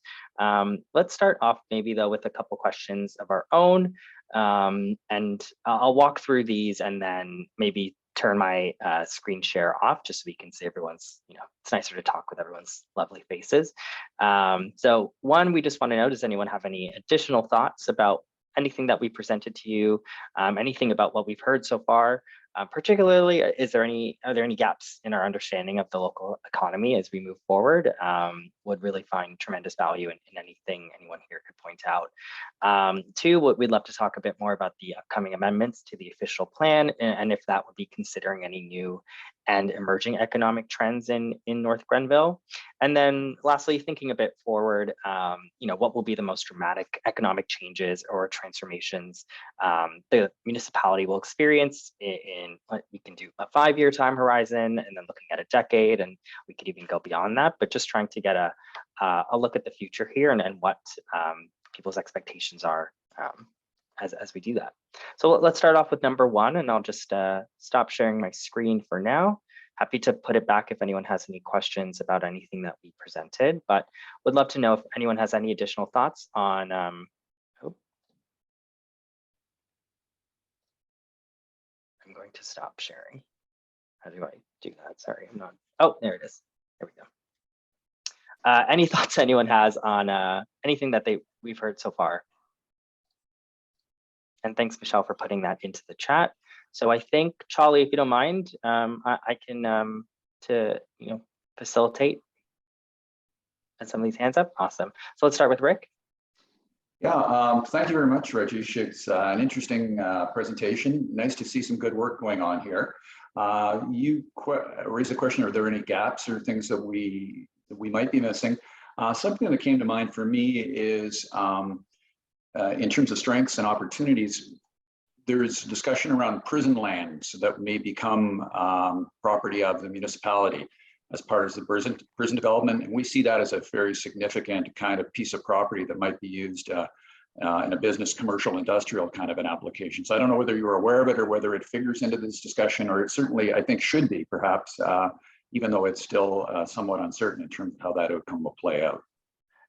Let's start off maybe though with a couple questions of our own, and I'll walk through these and then maybe turn my screen share off just so we can see everyone's, it's nicer to talk with everyone's lovely faces. So one, we just want to know, does anyone have any additional thoughts about anything that we presented to you, anything about what we've heard so far. Particularly, are there any gaps in our understanding of the local economy as we move forward? Would really find tremendous value in anything anyone here could point out. Two, we'd love to talk a bit more about the upcoming amendments to the official plan, and if that would be considering any new and emerging economic trends in North Grenville. And then lastly, thinking a bit forward, what will be the most dramatic economic changes or transformations the municipality will experience in we can do a 5-year time horizon, and then looking at a decade, and we could even go beyond that, but just trying to get a look at the future here and what people's expectations are as we do that. So let's start off with number 1, and I'll just stop sharing my screen for now. Happy to put it back if anyone has any questions about anything that we presented, but would love to know if anyone has any additional thoughts on I'm going to stop sharing. How do I do that? Sorry, I'm not. Oh, there it is. There we go. Any thoughts anyone has on anything that we've heard so far? And thanks, Michelle, for putting that into the chat. So I think, Charlie, if you don't mind, I can facilitate and some of these hands up. Awesome. So let's start with Rick. Yeah, thank you very much, Rajesh. It's an interesting presentation. Nice to see some good work going on here. You raised a question, are there any gaps or things that we might be missing? Something that came to mind for me is in terms of strengths and opportunities, there's discussion around prison lands that may become property of the municipality as part of the prison development. And we see that as a very significant kind of piece of property that might be used in a business, commercial, industrial kind of an application. So I don't know whether you were aware of it or whether it figures into this discussion, or it certainly, I think, should be perhaps, even though it's still somewhat uncertain in terms of how that outcome will play out.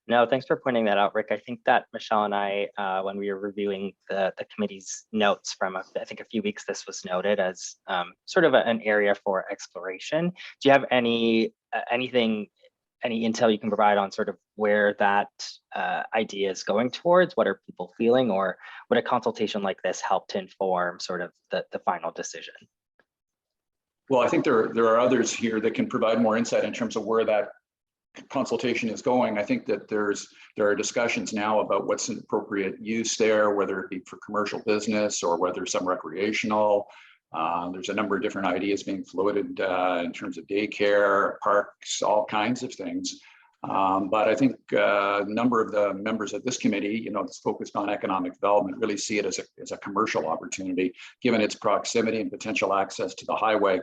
No, thanks for pointing that out, Rick. I think that Michelle and I, when we were reviewing the committee's notes from, I think a few weeks, this was noted as sort of an area for exploration. Do you have any intel you can provide on sort of where that idea is going towards? What are people feeling, or would a consultation like this help to inform sort of the final decision? Well, I think there are others here that can provide more insight in terms of where that consultation is going. I think that there are discussions now about what's an appropriate use there, whether it be for commercial business or whether some recreational. There's a number of different ideas being floated in terms of daycare, parks, all kinds of things. But I think a number of the members of this committee, that's focused on economic development, really see it as a commercial opportunity, given its proximity and potential access to the highway.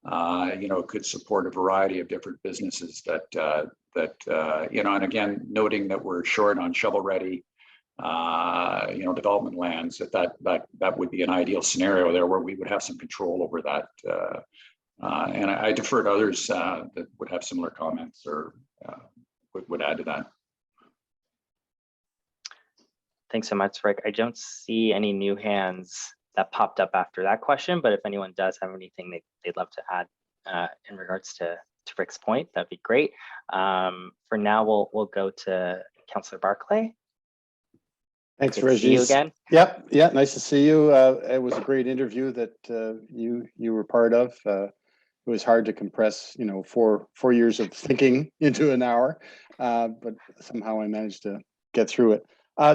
It could support a variety of different businesses that and again, noting that we're short on shovel-ready, development lands, that would be an ideal scenario there where we would have some control over that. And I defer to others that would have similar comments or would add to that. Thanks so much, Rick. I don't see any new hands that popped up after that question, but if anyone does have anything they'd love to add in regards to Rick's point, that'd be great. For now, we'll go to Councillor Barclay. Thanks, Good to see you Reggie. again. Yep, yeah, nice to see you. It was a great interview that you were part of. It was hard to compress, 4 years of thinking into an hour, but somehow I managed to get through it.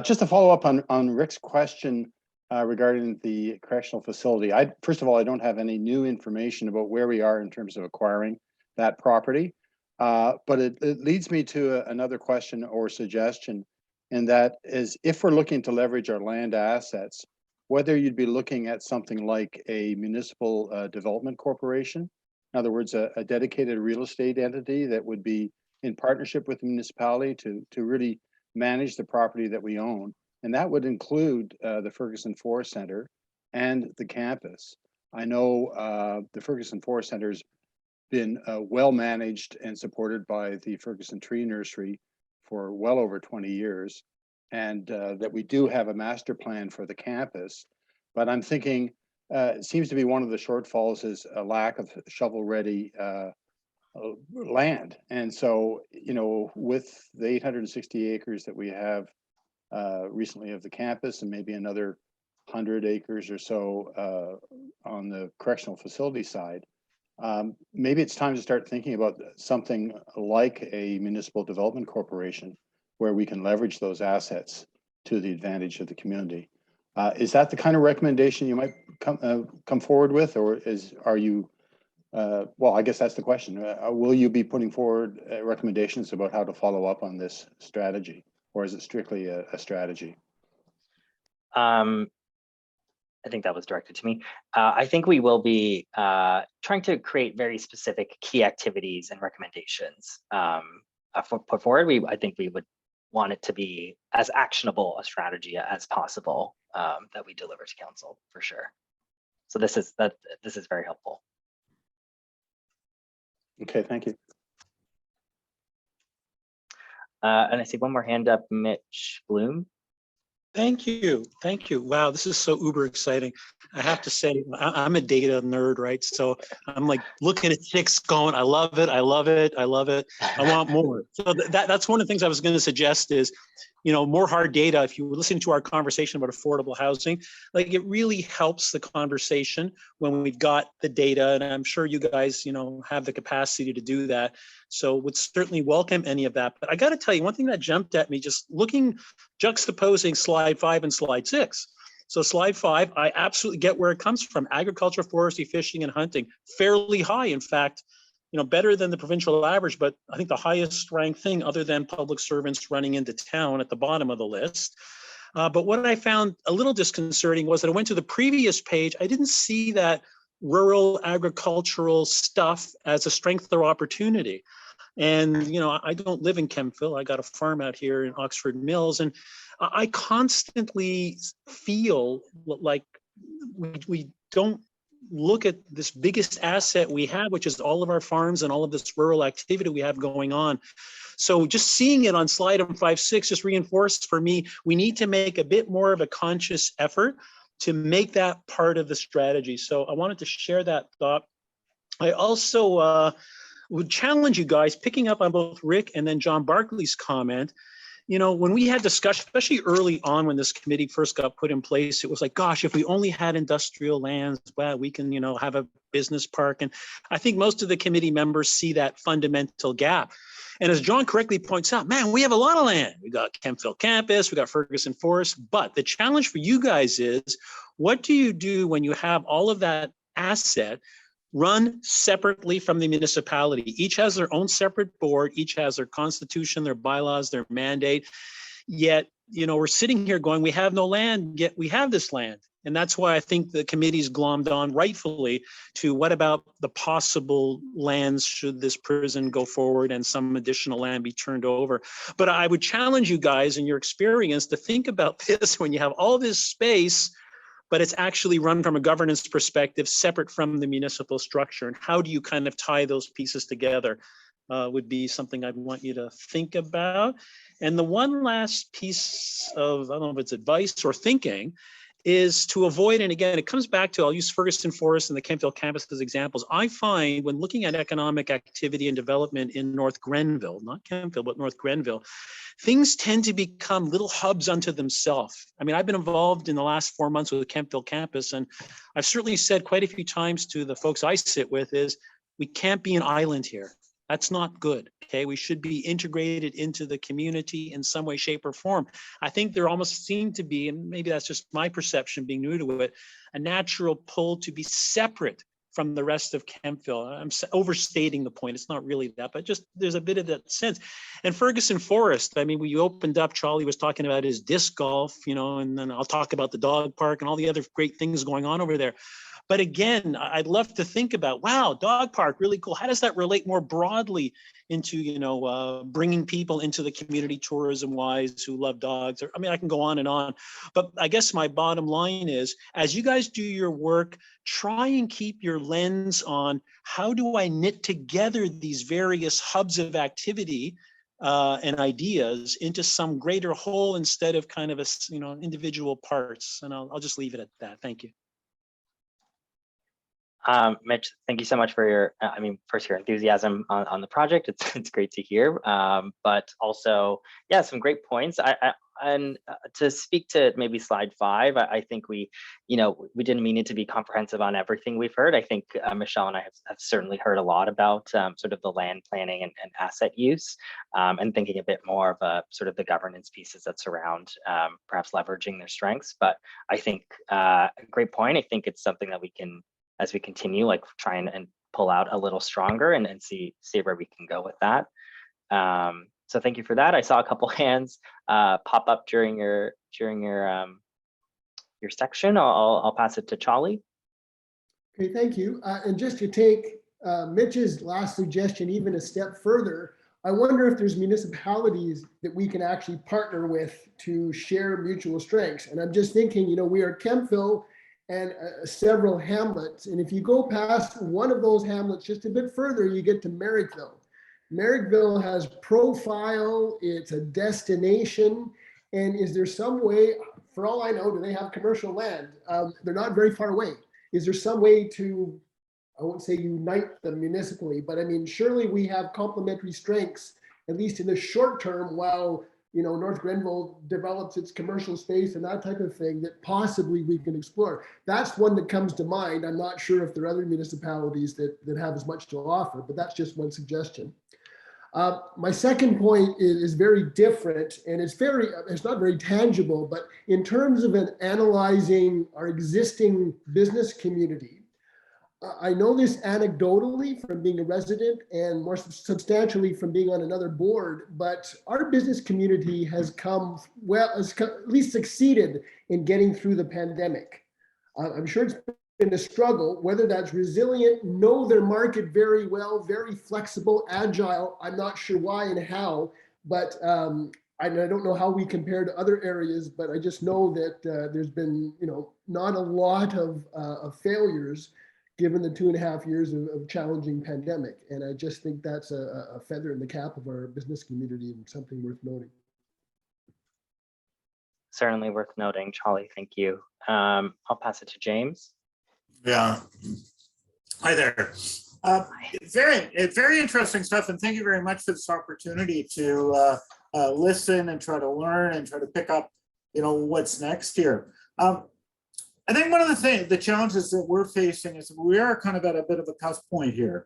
Just to follow up on Rick's question regarding the correctional facility. First of all, I don't have any new information about where we are in terms of acquiring that property, but it leads me to another question or suggestion, and that is, if we're looking to leverage our land assets, whether you'd be looking at something like a municipal development corporation, in other words, a dedicated real estate entity that would be in partnership with the municipality to really manage the property that we own. And that would include the Ferguson Forest Center and the campus. I know the Ferguson Forest Center has been well managed and supported by the Ferguson Tree Nursery for well over 20 years, and that we do have a master plan for the campus. But I'm thinking it seems to be one of the shortfalls is a lack of shovel-ready land. And so, with the 860 acres that we have recently of the campus, and maybe another 100 acres or so on the correctional facility side. Maybe it's time to start thinking about something like a municipal development corporation where we can leverage those assets to the advantage of the community. Is that the kind of recommendation you might come forward with, or are you, well, I guess that's the question. Will you be putting forward recommendations about how to follow up on this strategy, or is it strictly a strategy? I think that was directed to me. I think we will be trying to create very specific key activities and recommendations put forward. I think we would want it to be as actionable a strategy as possible that we deliver to council, for sure. So this is very helpful. Okay, thank you. And I see one more hand up, Mitch Bloom. Thank you. Thank you. Wow, this is so uber exciting. I have to say, I'm a data nerd, right? So I'm like looking at ticks going, I love it. I love it. I love it. I want more. So that's one of the things I was going to suggest is, you know, more hard data. If you listen to our conversation about affordable housing, like it really helps the conversation when we've got the data. And I'm sure you guys, you know, have the capacity to do that. So would certainly welcome any of that. But I got to tell you, one thing that jumped at me, just juxtaposing slide 5 and slide 6. So slide 5, I absolutely get where it comes from. Agriculture, forestry, fishing, and hunting, fairly high. In fact, you know, better than the provincial average, but I think the highest ranked thing other than public servants running into town at the bottom of the list. But what I found a little disconcerting was that I went to the previous page. I didn't see that rural agricultural stuff as a strength or opportunity. And, you know, I don't live in Kempville. I got a farm out here in Oxford Mills, and I constantly feel like we don't look at this biggest asset we have, which is all of our farms and all of this rural activity we have going on. So just seeing it on slide 5-6 just reinforced for me, we need to make a bit more of a conscious effort to make that part of the strategy. So I wanted to share that thought. I also would challenge you guys, picking up on both Rick and then John Barkley's comment. You know, when we had discussion, especially early on when this committee first got put in place, it was like, gosh, if we only had industrial lands, well, we can, you know, have a business park. And I think most of the committee members see that fundamental gap. And as John correctly points out, man, we have a lot of land. We got Kempville campus, we got Ferguson Forest, but the challenge for you guys is, what do you do when you have all of that asset run separately from the municipality? Each has their own separate board, each has their constitution, their bylaws, their mandate. Yet, you know, we're sitting here going, we have no land, yet we have this land. And that's why I think the committee's glommed on rightfully to what about the possible lands should this prison go forward and some additional land be turned over. But I would challenge you guys in your experience to think about this when you have all this space, but it's actually run from a governance perspective separate from the municipal structure. And how do you kind of tie those pieces together would be something I'd want you to think about. And the one last piece of, I don't know if it's advice or thinking, is to avoid, and again, it comes back to, I'll use Ferguson Forest and the Kempville campus as examples. I find when looking at economic activity and development in North Grenville, not Kempville, but North Grenville, things tend to become little hubs unto themselves. I mean, I've been involved in the last 4 months with the Kempville campus, and I've certainly said quite a few times to the folks I sit with is, we can't be an island here. That's not good, okay? We should be integrated into the community in some way, shape, or form. I think there almost seemed to be, and maybe that's just my perception being new to it, a natural pull to be separate from the rest of Kempville. I'm overstating the point, it's not really that, but just there's a bit of that sense. And Ferguson Forest, I mean, when you opened up, Charlie was talking about his disc golf, you know, and then I'll talk about the dog park and all the other great things going on over there. But again, I'd love to think about, wow, dog park, really cool. How does that relate more broadly into, you know, bringing people into the community tourism wise who love dogs? I mean, I can go on and on, but I guess my bottom line is, as you guys do your work, try and keep your lens on how do I knit together these various hubs of activity and ideas into some greater whole instead of kind of a, you know, individual parts. And I'll just leave it at that. Thank you. Mitch, thank you so much for your, first your enthusiasm on the project. It's great to hear, but also, yeah, some great points. And to speak to maybe slide 5, I think we didn't mean it to be comprehensive on everything we've heard. I think Michelle and I have certainly heard a lot about sort of the land planning and asset use, and thinking a bit more of sort of the governance pieces that surround perhaps leveraging their strengths. But I think a great point. I think it's something that we can, as we continue, like try and pull out a little stronger and see where we can go with that. So thank you for that. I saw a couple hands pop up during your section. I'll pass it to Charlie. Okay, thank you. And just to take Mitch's last suggestion even a step further, I wonder if there's municipalities that we can actually partner with to share mutual strengths. And I'm just thinking, we are Kempville and several hamlets. And if you go past one of those hamlets just a bit further, you get to Merrickville. Merrickville has profile, it's a destination. And is there some way, for all I know, do they have commercial land? They're not very far away. Is there some way to, I won't say unite them municipally, but I mean, surely we have complementary strengths, at least in the short term, while North Grenville develops its commercial space and that type of thing that possibly we can explore. That's one that comes to mind. I'm not sure if there are other municipalities that have as much to offer, but that's just one suggestion. My second point is very different, and it's not very tangible, but in terms of analyzing our existing business community, I know this anecdotally from being a resident and more substantially from being on another board, but our business community has at least succeeded in getting through the pandemic. I'm sure it's been a struggle, whether that's resilient, know their market very well, very flexible, agile. I'm not sure why and how, but I don't know how we compare to other areas, but I just know that there's been, not a lot of failures given the 2.5 years of challenging pandemic. And I just think that's a feather in the cap of our business community and something worth noting. Certainly worth noting, Charlie, thank you. I'll pass it to James. Yeah. Hi there. Very interesting stuff, and thank you very much for this opportunity to listen and try to learn and try to pick up, what's next here. I think one of the challenges that we're facing is we are kind of at a bit of a cusp point here.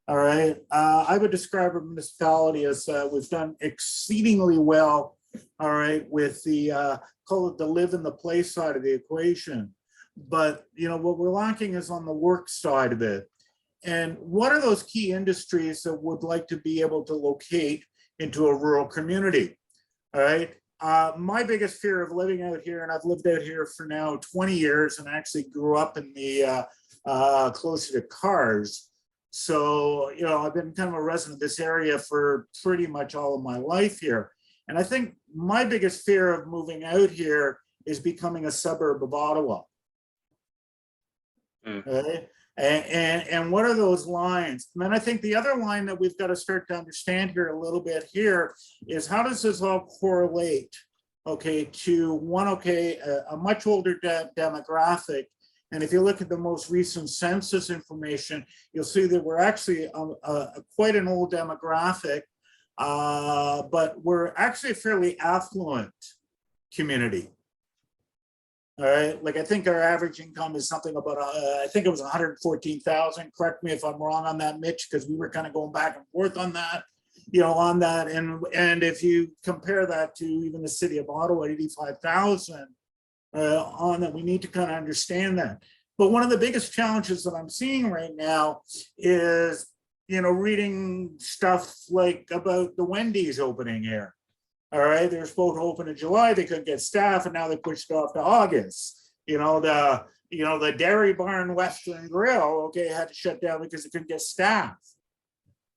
All right. I would describe our municipality as we've done exceedingly well. All right, with the call it the live and the play side of the equation. But what we're lacking is on the work side of it. And what are those key industries that would like to be able to locate into a rural community? All right. My biggest fear of living out here, and I've lived out here for now 20 years and actually grew up in the closer to cars. So, I've been kind of a resident of this area for pretty much all of my life here. And I think my biggest fear of moving out here is becoming a suburb of Ottawa. Okay? And what are those lines? And then I think the other line that we've got to start to understand here a little bit here is how does this all correlate, okay, to a much older demographic. And if you look at the most recent census information, you'll see that we're actually quite an old demographic, but we're actually a fairly affluent community. All right, like I think our average income is something about, I think it was 114,000. Correct me if I'm wrong on that, Mitch, because we were kind of going back and forth on that, And if you compare that to even the city of Ottawa, 85,000 on that, we need to kind of understand that. But one of the biggest challenges that I'm seeing right now is, reading stuff like about the Wendy's opening here. All right, they were supposed to open in July, they couldn't get staff, and now they pushed it off to August. The Dairy Barn Western Grill, okay, had to shut down because they couldn't get staff,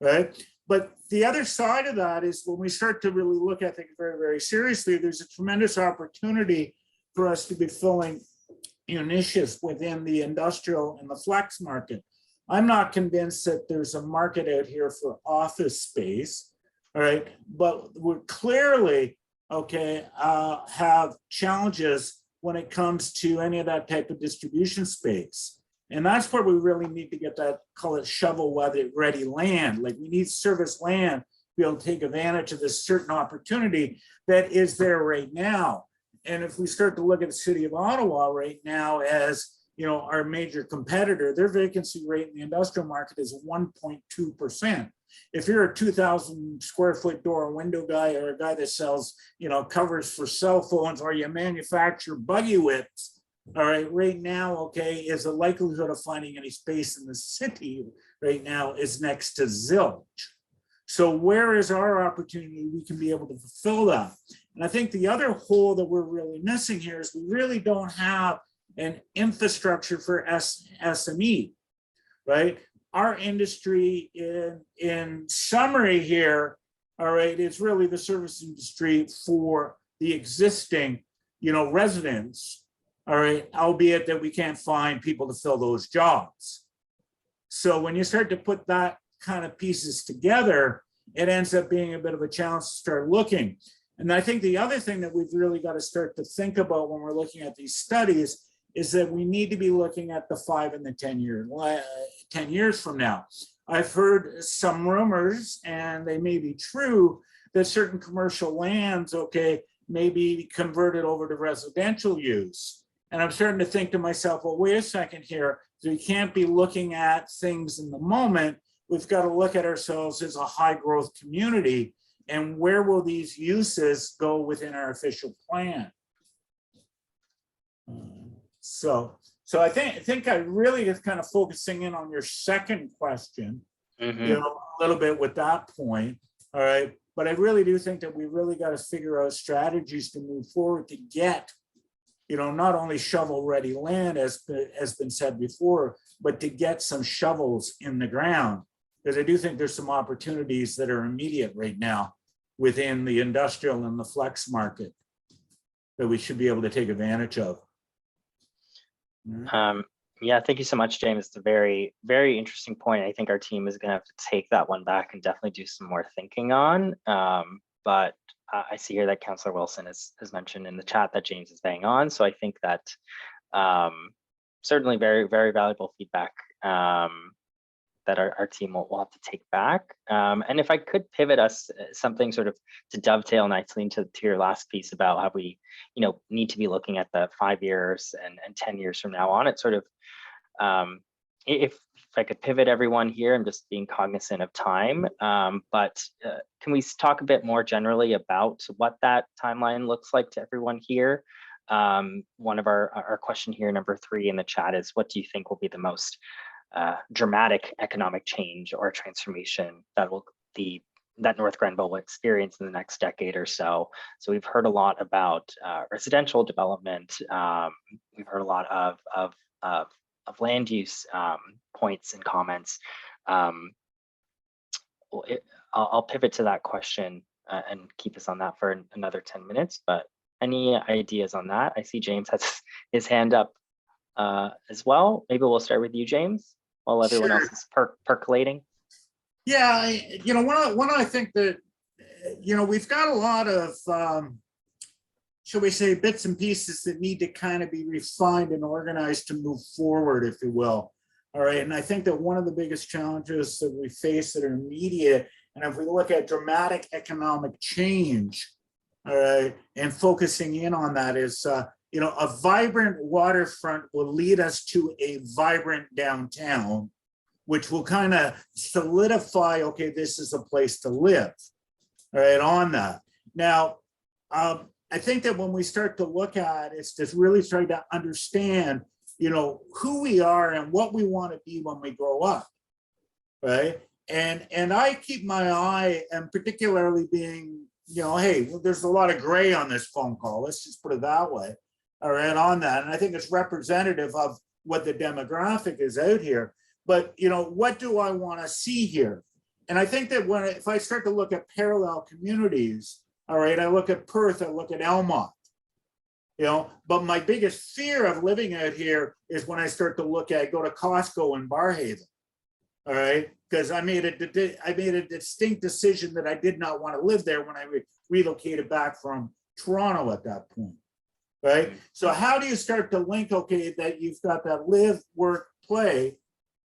right? But the other side of that is when we start to really look at things very, very seriously, there's a tremendous opportunity for us to be filling niches within the industrial and the flex market. I'm not convinced that there's a market out here for office space. All right, but we're clearly, have challenges when it comes to any of that type of distribution space. And that's where we really need to get that, call it shovel ready land. Like we need service land to be able to take advantage of this certain opportunity that is there right now. And if we start to look at the city of Ottawa right now as, you know, our major competitor, their vacancy rate in the industrial market is 1.2%. If you're a 2,000 square foot door and window guy, or a guy that sells, you know, covers for cell phones, or you manufacture buggy whips, all right, right now, okay, is the likelihood of finding any space in the city right now is next to zilch. So where is our opportunity we can be able to fulfill that? And I think the other hole that we're really missing here is we really don't have an infrastructure for SME, right? Our industry in summary here, all right, is really the service industry for the existing, you know, residents, all right, albeit that we can't find people to fill those jobs. So when you start to put that kind of pieces together, it ends up being a bit of a challenge to start looking. And I think the other thing that we've really got to start to think about when we're looking at these studies is that we need to be looking at the 5 and the 10 years from now. I've heard some rumors, and they may be true, that certain commercial lands, okay, may be converted over to residential use. And I'm starting to think to myself, well, wait a second here. We can't be looking at things in the moment. We've got to look at ourselves as a high growth community, and where will these uses go within our official plan? So I think I really is kind of focusing in on your second question, you know, a little bit with that point. All right. But I really do think that we really got to figure out strategies to move forward to get, you know, not only shovel ready land as been said before, but to get some shovels in the ground. Because I do think there's some opportunities that are immediate right now within the industrial and the flex market that we should be able to take advantage of. Yeah, thank you so much, James. It's a very, very interesting point. I think our team is going to have to take that one back and definitely do some more thinking on. But I see here that Councillor Wilson has mentioned in the chat that James is bang on. So I think that certainly very, very valuable feedback that our team will have to take back. And if I could pivot us something sort of to dovetail nicely into your last piece about how we, you know, need to be looking at the 5 years and 10 years from now on, it's sort of, if I could pivot everyone here, I'm just being cognizant of time, but can we talk a bit more generally about what that timeline looks like to everyone here? One of our question here, number 3 in the chat, is what do you think will be the most dramatic economic change or transformation that North Grenville will experience in the next decade or so? So we've heard a lot about residential development. We've heard a lot of land use points and comments. I'll pivot to that question and keep us on that for another 10 minutes. But any ideas on that? I see James has his hand up as well. Maybe we'll start with you, James, while everyone else is percolating. Yeah, you know, one I think that, you know, we've got a lot of, shall we say, bits and pieces that need to kind of be refined and organized to move forward, if you will. All right, and I think that one of the biggest challenges that we face that are immediate, and if we look at dramatic economic change, all right, and focusing in on that is, you know, a vibrant waterfront will lead us to a vibrant downtown, which will kind of solidify, okay, this is a place to live, all right, on that. Now, I think that when we start to look at it, it's just really trying to understand, you know, who we are and what we want to be when we grow up, right? And I keep my eye, and particularly being, you know, hey, well, there's a lot of gray on this phone call, let's just put it that way, all right, on that. And I think it's representative of what the demographic is out here. But, you know, what do I want to see here? And I think that if I start to look at parallel communities, all right, I look at Perth, I look at Elmont, you know, but my biggest fear of living out here is when I start to go to Costco in Barhaven, all right, because I made a distinct decision that I did not want to live there when I relocated back from Toronto at that point, right? So how do you start to link, okay, that you've got that live, work, play,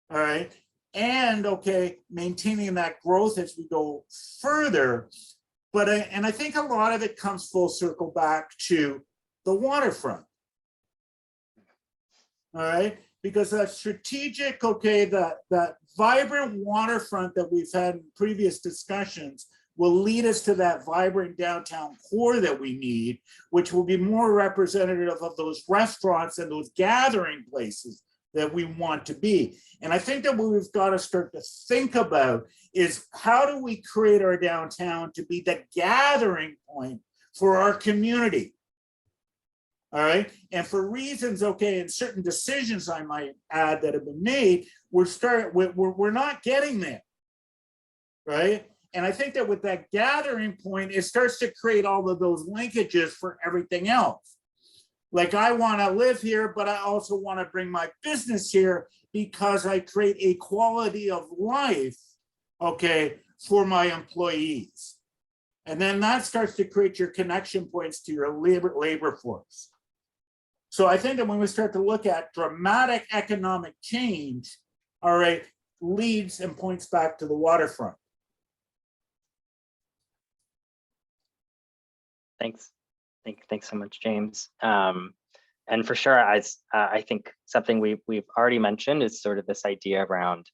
all right? And okay, maintaining that growth as we go further. But I think a lot of it comes full circle back to the waterfront. All right, because that strategic, okay, that vibrant waterfront that we've had in previous discussions will lead us to that vibrant downtown core that we need, which will be more representative of those restaurants and those gathering places that we want to be. And I think that what we've got to start to think about is how do we create our downtown to be the gathering point for our community? All right. And for reasons, okay, and certain decisions I might add that have been made, we're not getting there. Right. And I think that with that gathering point, it starts to create all of those linkages for everything else. Like I want to live here, but I also want to bring my business here because I create a quality of life, okay, for my employees. And then that starts to create your connection points to your labor force. So I think that when we start to look at dramatic economic change, all right, leads and points back to the waterfront. Thanks. Thanks so much, James. And for sure, I think something we've already mentioned is sort of this idea around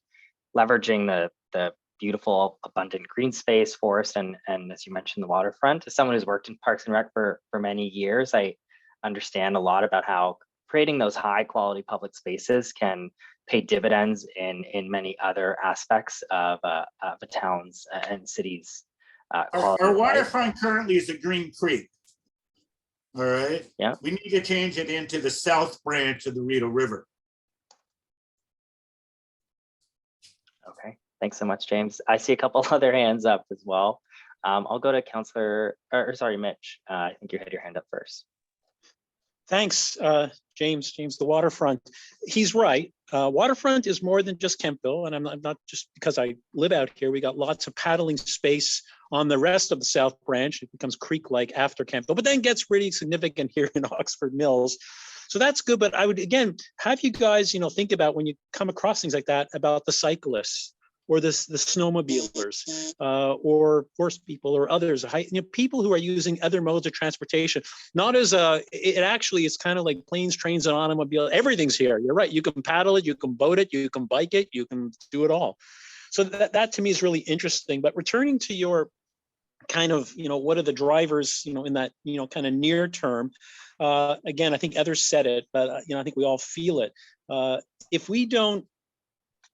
leveraging the beautiful, abundant green space, forest, and as you mentioned, the waterfront. As someone who's worked in Parks and Rec for many years, I understand a lot about how creating those high quality public spaces can pay dividends in many other aspects of a town's and cities. Our waterfront currently is a Green Creek. All right. Yeah. We need to change it into the south branch of the Rideau River. Okay. Thanks so much, James. I see a couple other hands up as well. I'll go to Mitch. I think you had your hand up first. Thanks, James. The waterfront. He's right. Waterfront is more than just Kempville, and I'm not just because I live out here. We got lots of paddling space on the rest of the South Branch. It becomes creek-like after Kempville, but then gets really significant here in Oxford Mills. So that's good. But I would again have you guys, think about when you come across things like that about the cyclists or the snowmobilers or horse people or others, people who are using other modes of transportation. Not as it actually is kind of like planes, trains, and automobiles. Everything's here. You're right. You can paddle it, you can boat it, you can bike it, you can do it all. So that to me is really interesting. But returning to your kind of, what are the drivers, in that, kind of near term. Again, I think others said it, but I think we all feel it. If we don't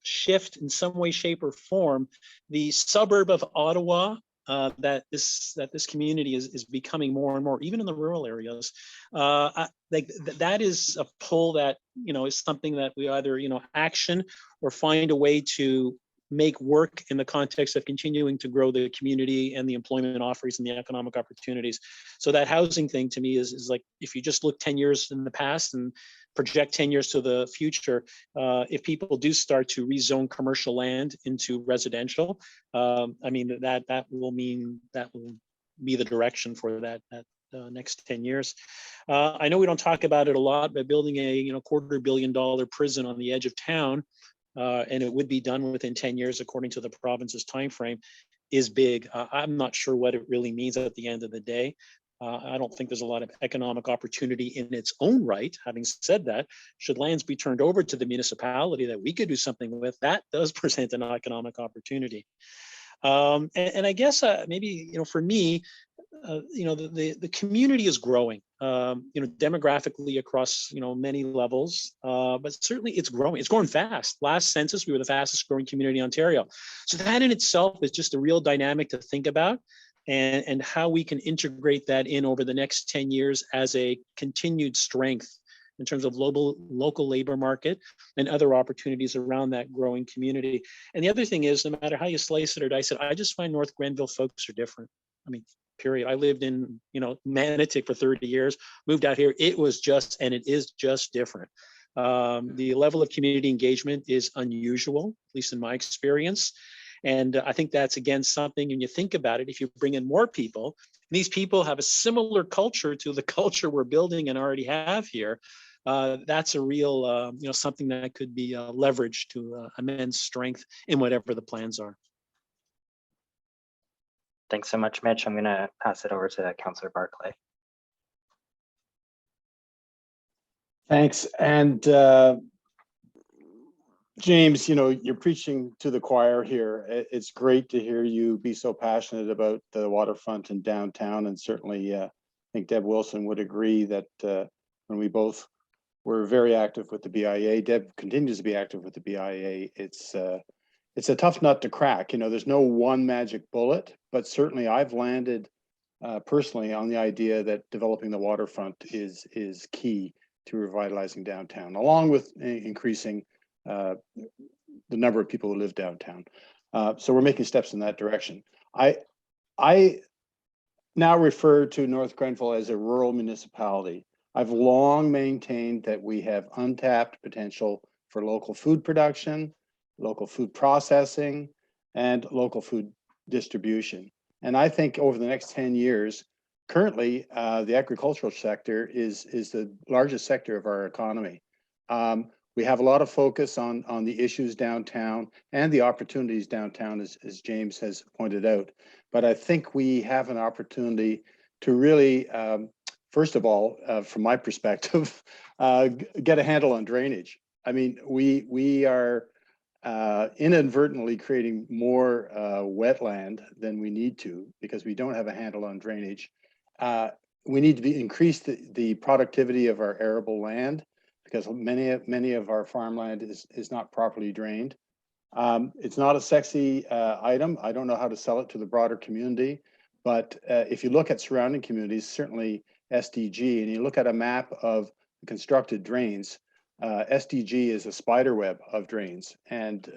shift in some way, shape, or form, the suburb of Ottawa that this community is becoming more and more, even in the rural areas, that is a pull that is something that we either action or find a way to make work in the context of continuing to grow the community and the employment offers and the economic opportunities. So that housing thing to me is like, if you just look 10 years in the past and project 10 years to the future, if people do start to rezone commercial land into residential, that will be the direction for that next 10 years. I know we don't talk about it a lot, but building a $250 million prison on the edge of town, and it would be done within 10 years according to the province's timeframe, is big. I'm not sure what it really means at the end of the day. I don't think there's a lot of economic opportunity in its own right. Having said that, should lands be turned over to the municipality that we could do something with, that does present an economic opportunity. And I guess maybe, for me, the community is growing, demographically across, many levels, but certainly it's growing. It's growing fast. Last census, we were the fastest growing community in Ontario. So that in itself is just a real dynamic to think about, and how we can integrate that in over the next 10 years as a continued strength in terms of local labor market and other opportunities around that growing community. And the other thing is, no matter how you slice it or dice it, I just find North Grenville folks are different. Period. I lived in, Manotick for 30 years, moved out here. It was just, and it is just different. The level of community engagement is unusual, at least in my experience. And I think that's, again, something, when you think about it, if you bring in more people, and these people have a similar culture to the culture we're building and already have here, that's a real, something that could be leveraged to immense strength in whatever the plans are. Thanks so much, Mitch. I'm going to pass it over to Councillor Barclay. Thanks. And James, you're preaching to the choir here. It's great to hear you be so passionate about the waterfront and downtown. And certainly, I think Deb Wilson would agree that when we both were very active with the BIA, Deb continues to be active with the BIA. It's a tough nut to crack. There's no one magic bullet, but certainly I've landed personally on the idea that developing the waterfront is key to revitalizing downtown, along with increasing the number of people who live downtown. So we're making steps in that direction. I now refer to North Grenville as a rural municipality. I've long maintained that we have untapped potential for local food production, local food processing, and local food distribution. And I think over the next 10 years, currently, the agricultural sector is the largest sector of our economy. We have a lot of focus on the issues downtown and the opportunities downtown, as James has pointed out. But I think we have an opportunity to really, first of all, from my perspective, get a handle on drainage. I mean, we are inadvertently creating more wetland than we need to because we don't have a handle on drainage. We need to increase the productivity of our arable land because many of our farmland is not properly drained. It's not a sexy item. I don't know how to sell it to the broader community, but if you look at surrounding communities, certainly SDG, and you look at a map of constructed drains, SDG is a spider web of drains. And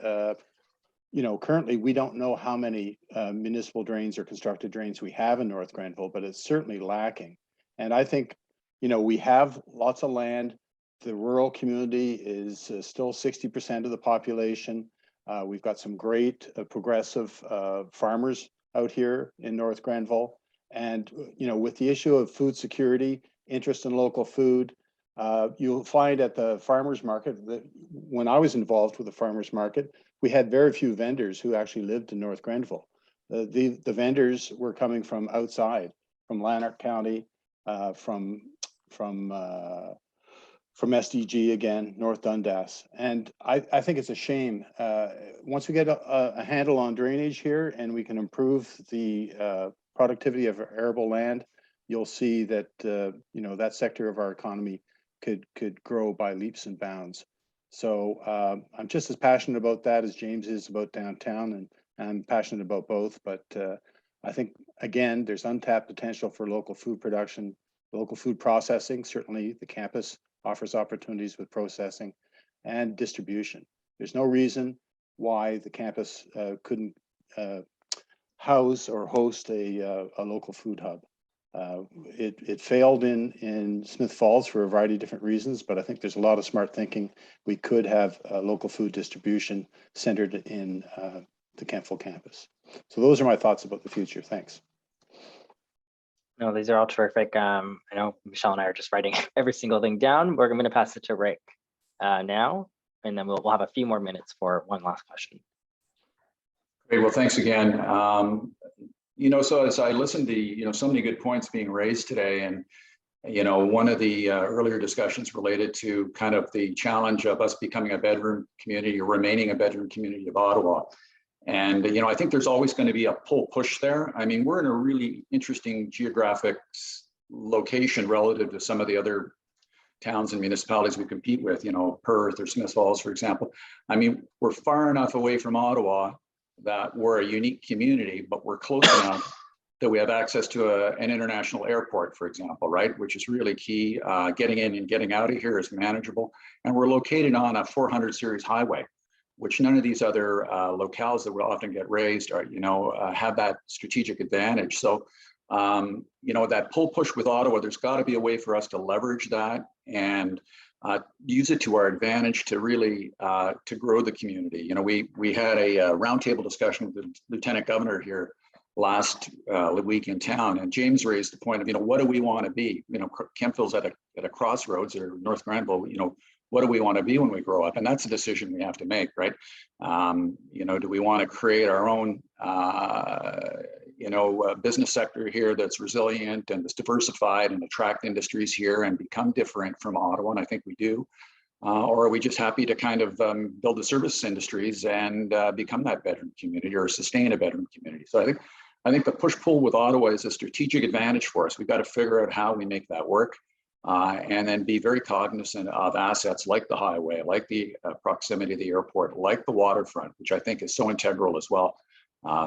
currently we don't know how many municipal drains or constructed drains we have in North Grenville, but it's certainly lacking. And I think, we have lots of land. The rural community is still 60% of the population. We've got some great progressive farmers out here in North Grenville. And, with the issue of food security, interest in local food, you'll find at the farmers market that when I was involved with the farmers market, we had very few vendors who actually lived in North Grenville. The vendors were coming from outside, from Lanark County, from SDG again, North Dundas. And I think it's a shame. Once we get a handle on drainage here and we can improve the productivity of arable land, you'll see that, that sector of our economy could grow by leaps and bounds. So I'm just as passionate about that as James is about downtown, and I'm passionate about both. But I think, again, there's untapped potential for local food production, local food processing. Certainly the campus offers opportunities with processing and distribution. There's no reason why the campus couldn't house or host a local food hub. It failed in Smith Falls for a variety of different reasons, but I think there's a lot of smart thinking. We could have local food distribution centered in the Kempville campus. So those are my thoughts about the future. Thanks. No, these are all terrific. I know Michelle and I are just writing every single thing down. We're going to pass it to Rick now, and then we'll have a few more minutes for one last question. Great. Well, thanks again. So as I listened to, so many good points being raised today, and, one of the earlier discussions related to kind of the challenge of us becoming a bedroom community or remaining a bedroom community of Ottawa. And, I think there's always going to be a pull-push there. I mean, we're in a really interesting geographic location relative to some of the other towns and municipalities we compete with, Perth or Smith Falls, for example. I mean, we're far enough away from Ottawa that we're a unique community, but we're close enough that we have access to an international airport, for example, right? Which is really key. Getting in and getting out of here is manageable. And we're located on a 400 series highway, which none of these other locales that will often get raised are, have that strategic advantage. So, that pull push with Ottawa, there's got to be a way for us to leverage that and use it to our advantage to really to grow the community. We had a roundtable discussion with the Lieutenant Governor here last week in town, and James raised the point of, what do we want to be? Kempville's at a crossroads, or North Granville, what do we want to be when we grow up? And that's a decision we have to make, right? Do we want to create our own, business sector here that's resilient and that's diversified and attract industries here and become different from Ottawa? And I think we do. Or are we just happy to kind of build the service industries and become that veteran community or sustain a veteran community? So I think the push-pull with Ottawa is a strategic advantage for us. We've got to figure out how we make that work, and then be very cognizant of assets like the highway, like the proximity of the airport, like the waterfront, which I think is so integral as well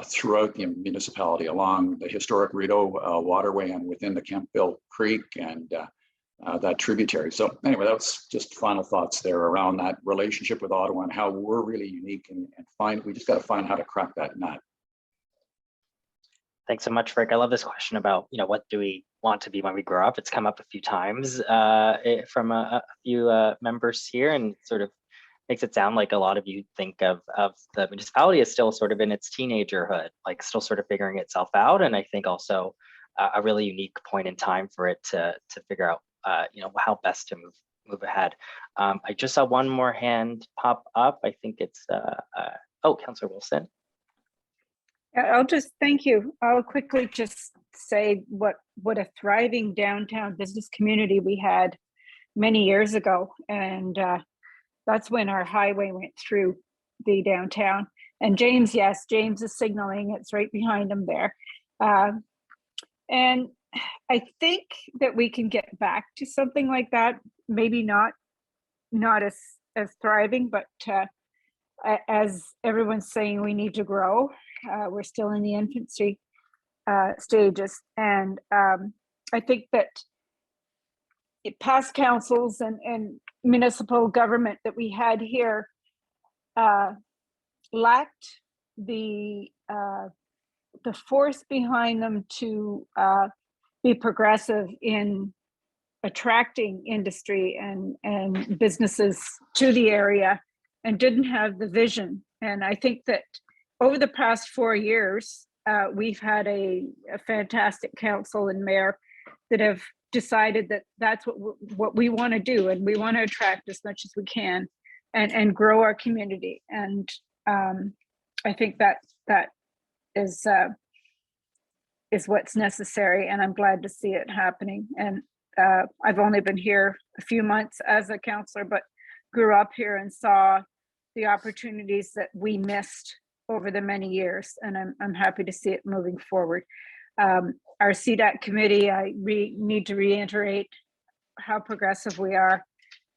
throughout the municipality, along the historic Rideau waterway and within the Kempville Creek and that tributary. So anyway, that's just final thoughts there around that relationship with Ottawa and how we're really unique, and we just got to find how to crack that nut. Thanks so much, Rick. I love this question about, what do we want to be when we grow up? It's come up a few times from a few members here, and sort of makes it sound like a lot of you think of the municipality as still sort of in its teenagerhood, like still sort of figuring itself out. And I think also a really unique point in time for it to figure out, how best to move ahead. I just saw one more hand pop up. I think it's, Councillor Wilson. I'll just thank you. I'll quickly just say what a thriving downtown business community we had many years ago, and that's when our highway went through the downtown. And James, yes, James is signaling. It's right behind him there, and I think that we can get back to something like that. Maybe not as thriving, but as everyone's saying, we need to grow. We're still in the infancy stages, and I think that past councils and municipal government that we had here lacked the force behind them to be progressive in attracting industry and businesses to the area, and didn't have the vision. And I think that over the past 4 years, we've had a fantastic council and mayor that have decided that that's what we want to do, and we want to attract as much as we can and grow our community. And I think that is what's necessary, and I'm glad to see it happening. And I've only been here a few months as a councillor, but grew up here and saw the opportunities that we missed over the many years, and I'm happy to see it moving forward. Our CDAC committee, I need to reiterate how progressive we are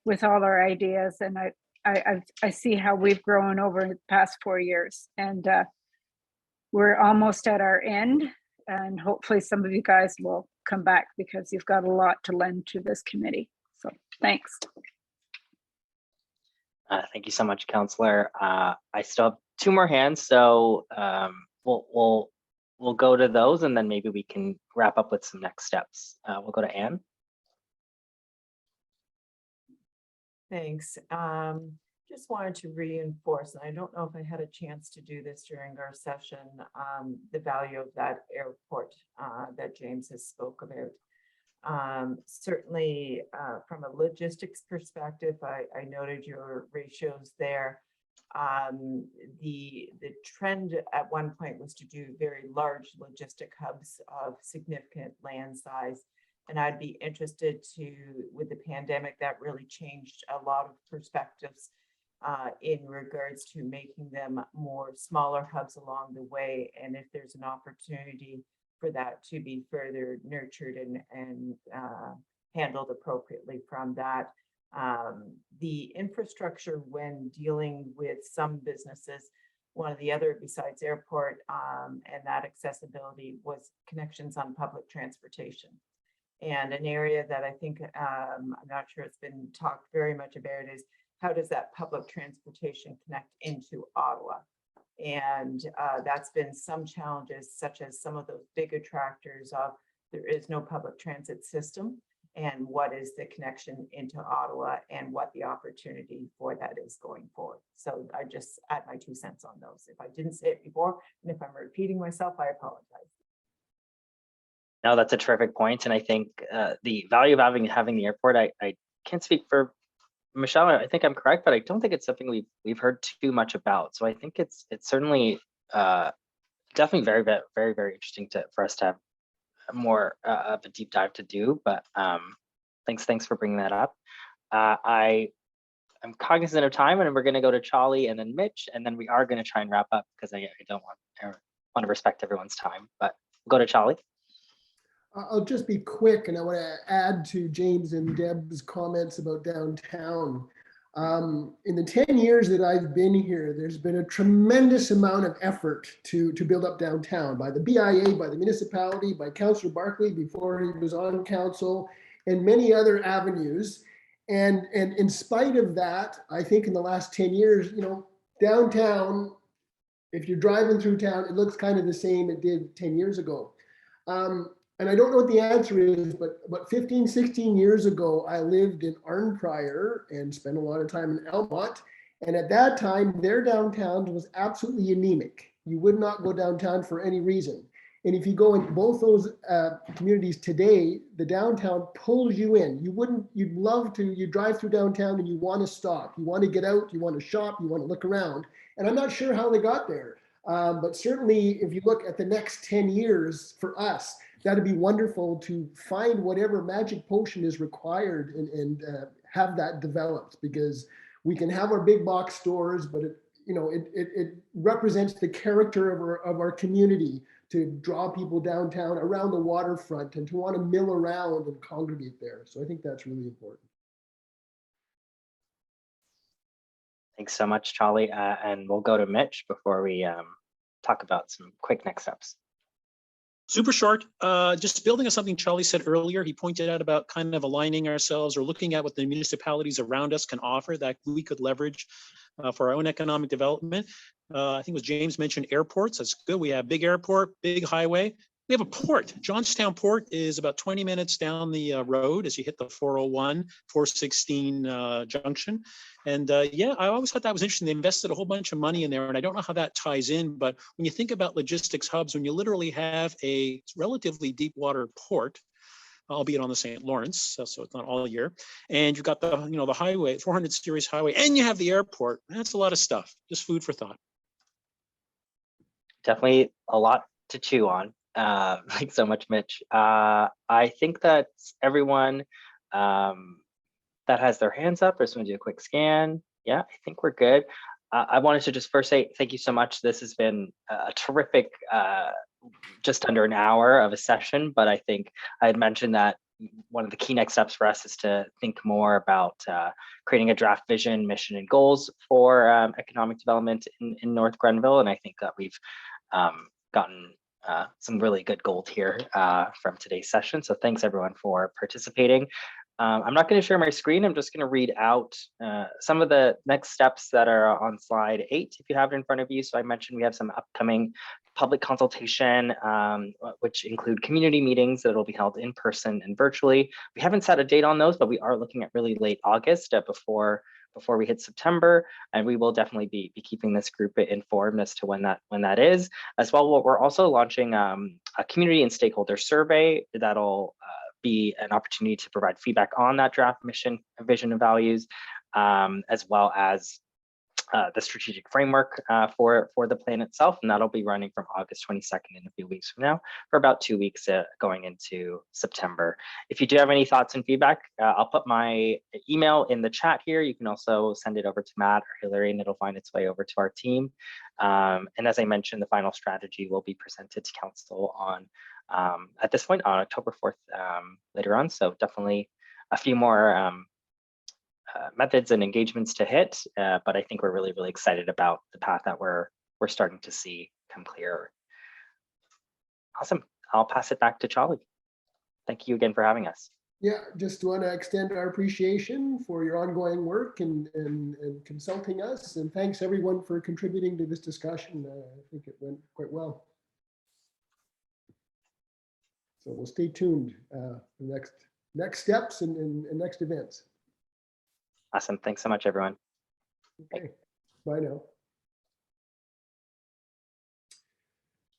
with all our ideas, and I see how we've grown over the past 4 years, and we're almost at our end, and hopefully some of you guys will come back because you've got a lot to lend to this committee. So thanks. Thank you so much, Councillor. I still have 2 more hands, so we'll go to those, and then maybe we can wrap up with some next steps. We'll go to Anne. Thanks. Just wanted to reinforce, and I don't know if I had a chance to do this during our session, the value of that airport that James has spoke about. Certainly from a logistics perspective, I noted your ratios there. The trend at one point was to do very large logistic hubs of significant land size. And I'd be interested to, with the pandemic, that really changed a lot of perspectives in regards to making them more smaller hubs along the way. And if there's an opportunity for that to be further nurtured and handled appropriately from that. The infrastructure when dealing with some businesses, one of the other besides airport and that accessibility was connections on public transportation. And an area that I think, I'm not sure it's been talked very much about, is how does that public transportation connect into Ottawa? And that's been some challenges, such as some of those big attractors of there is no public transit system. and what is the connection into Ottawa and what the opportunity for that is going forward. So I just add my 2 cents on those. If I didn't say it before, and if I'm repeating myself, I apologize. No, that's a terrific point. And I think the value of having the airport, I can't speak for Michelle. I think I'm correct, but I don't think it's something we've heard too much about. So I think it's certainly definitely very interesting for us to have more of a deep dive to do. But thanks for bringing that up. I'm cognizant of time, and we're going to go to Charlie and then Mitch, and then we are going to try and wrap up because I want to respect everyone's time. But we'll go to Charlie. I'll just be quick, and I want to add to James and Deb's comments about downtown. In the 10 years that I've been here, there's been a tremendous amount of effort to build up downtown by the BIA, by the municipality, by Councillor Barkley before he was on council, and many other avenues. And in spite of that, I think in the last 10 years, downtown, if you're driving through town, it looks kind of the same it did 10 years ago. And I don't know what the answer is, but 15, 16 years ago, I lived in Arnprior and spent a lot of time in Elmont. And at that time, their downtown was absolutely anemic. You would not go downtown for any reason. And if you go in both those communities today, the downtown pulls you in. You'd love to, you drive through downtown and you want to stop. You want to get out, you want to shop, you want to look around. And I'm not sure how they got there. But certainly if you look at the next 10 years for us, that'd be wonderful to find whatever magic potion is required and have that developed, because we can have our big box stores, but it represents the character of our community to draw people downtown around the waterfront and to want to mill around and congregate there. So I think that's really important. Thanks so much, Charlie. And we'll go to Mitch before we talk about some quick next steps. Super short, just building on something Charlie said earlier. He pointed out about kind of aligning ourselves or looking at what the municipalities around us can offer that we could leverage for our own economic development. I think it was James mentioned airports. That's good. We have big airport, big highway. We have a port. Johnstown Port is about 20 minutes down the road as you hit the 401, 416 junction. And yeah, I always thought that was interesting. They invested a whole bunch of money in there, and I don't know how that ties in, but when you think about logistics hubs, when you literally have a relatively deep water port, albeit on the St. Lawrence, so it's not all year, and you've got the highway, 400 series highway, and you have the airport. That's a lot of stuff. Just food for thought. Definitely a lot to chew on. Thanks so much, Mitch. I think that everyone that has their hands up, I just want to do a quick scan. Yeah, I think we're good. I wanted to just first say thank you so much. This has been a terrific, just under an hour of a session, but I think I had mentioned that one of the key next steps for us is to think more about creating a draft vision, mission, and goals for economic development in North Grenville. And I think that we've gotten some really good gold here from today's session. So thanks everyone for participating. I'm not going to share my screen. I'm just going to read out some of the next steps that are on slide 8, if you have it in front of you. So I mentioned we have some upcoming public consultation, which include community meetings that will be held in person and virtually. We haven't set a date on those, but we are looking at really late August before we hit September, and we will definitely be keeping this group informed as to when that is. As well, we're also launching a community and stakeholder survey that'll be an opportunity to provide feedback on that draft mission, vision, and values, as well as the strategic framework for the plan itself, and that'll be running from August 22nd in a few weeks from now for about 2 weeks going into September. If you do have any thoughts and feedback, I'll put my email in the chat here. You can also send it over to Matt or Hillary, and it'll find its way over to our team. And as I mentioned, the final strategy will be presented to council on at this point on October 4th later on. So definitely a few more methods and engagements to hit, but I think we're really excited about the path that we're starting to see come clearer. Awesome. I'll pass it back to Charlie. Thank you again for having us. Yeah, just want to extend our appreciation for your ongoing work and consulting us, and thanks everyone for contributing to this discussion. I think it went quite well. So we'll stay tuned for the next next steps and next events. Awesome. Thanks so much, everyone. Okay, bye now.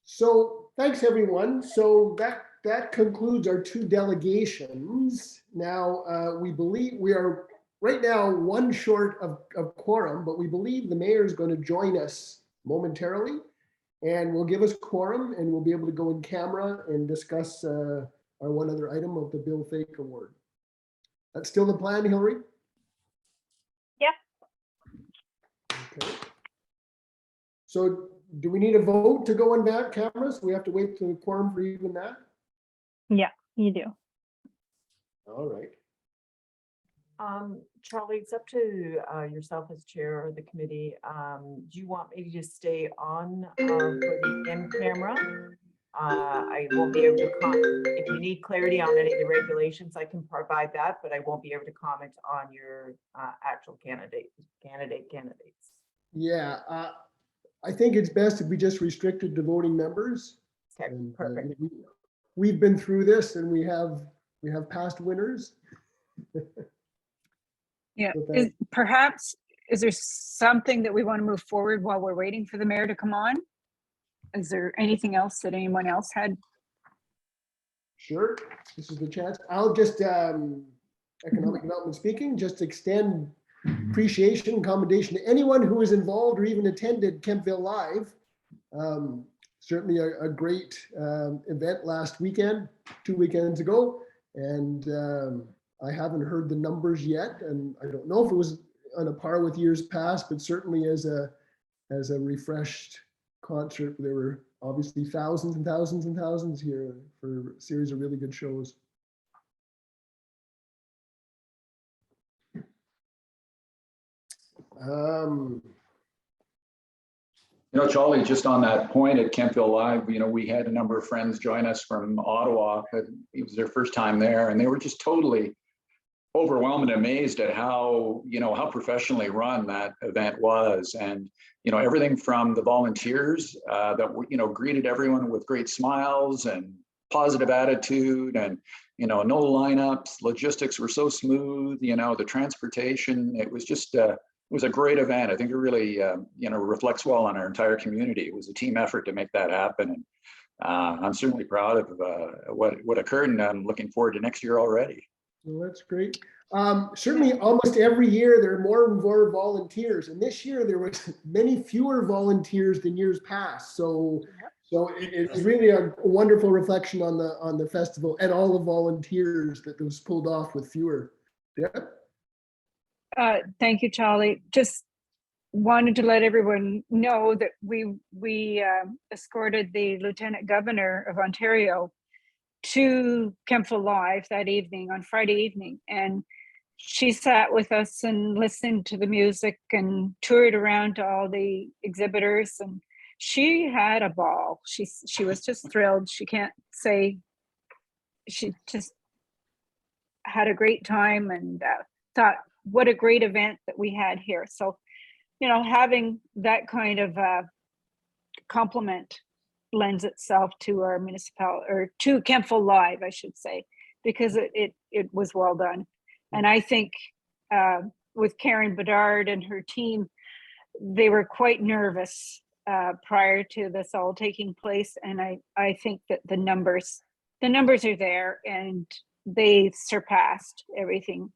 So thanks, everyone. So that concludes our 2 delegations. Now, we believe we are right now 1 short of quorum, but we believe the mayor is going to join us momentarily and will give us quorum, and we'll be able to go in camera and discuss our 1 other item of the Bill Fake Award. That's still the plan, Hillary? Yep. Okay. So do we need a vote to go in that cameras? We have to wait for the quorum for even that? Yeah, you do. All right. Charlie, it's up to yourself as chair of the committee. Do you want me to just stay on for the in camera? I won't be able to if you need clarity on any of the regulations, I can provide that, but I won't be able to comment on your actual candidates. Yeah, I think it's best if we just restricted to voting members. Okay, And, perfect. we've been through this, and we have past winners. Yeah, So perhaps, is there something that we want to move forward while we're waiting for the mayor to come on? Is there anything else that anyone else had? Sure, this is the chance. I'll just, economic development speaking, just extend appreciation and commendation to anyone who was involved or even attended Kempville Live. Certainly a great event last weekend, 2 weekends ago. And I haven't heard the numbers yet, and I don't know if it was on a par with years past, but certainly as a refreshed concert, there were obviously thousands and thousands and thousands here for a series of really good shows. Charlie, just on that point at Kempville Live, we had a number of friends join us from Ottawa. It was their first time there, and they were just totally overwhelmed and amazed at how professionally run that event was. And, everything from the volunteers that, greeted everyone with great smiles and positive attitude, and, no lineups, logistics were so smooth, the transportation, it was just, it was a great event. I think it really, reflects well on our entire community. It was a team effort to make that happen. And I'm certainly proud of what occurred, and I'm looking forward to next year already. Well, that's great. Certainly almost every year there are more and more volunteers, and this year there was many fewer volunteers than years past. So it's really a wonderful reflection on the festival and all the volunteers that was pulled off with fewer. Yeah. Thank you, Charlie. Just wanted to let everyone know that we escorted the Lieutenant Governor of Ontario to Kempville Live that evening, on Friday evening, and she sat with us and listened to the music and toured around to all the exhibitors, and she had a ball. She was just thrilled. She can't say, she just had a great time, and thought what a great event that we had here. So, having that kind of compliment lends itself to our municipality, or to Kempville Live, I should say, because it was well done. And I think with Karen Bedard and her team, they were quite nervous prior to this all taking place. And I think that the numbers are there, and they surpassed everything.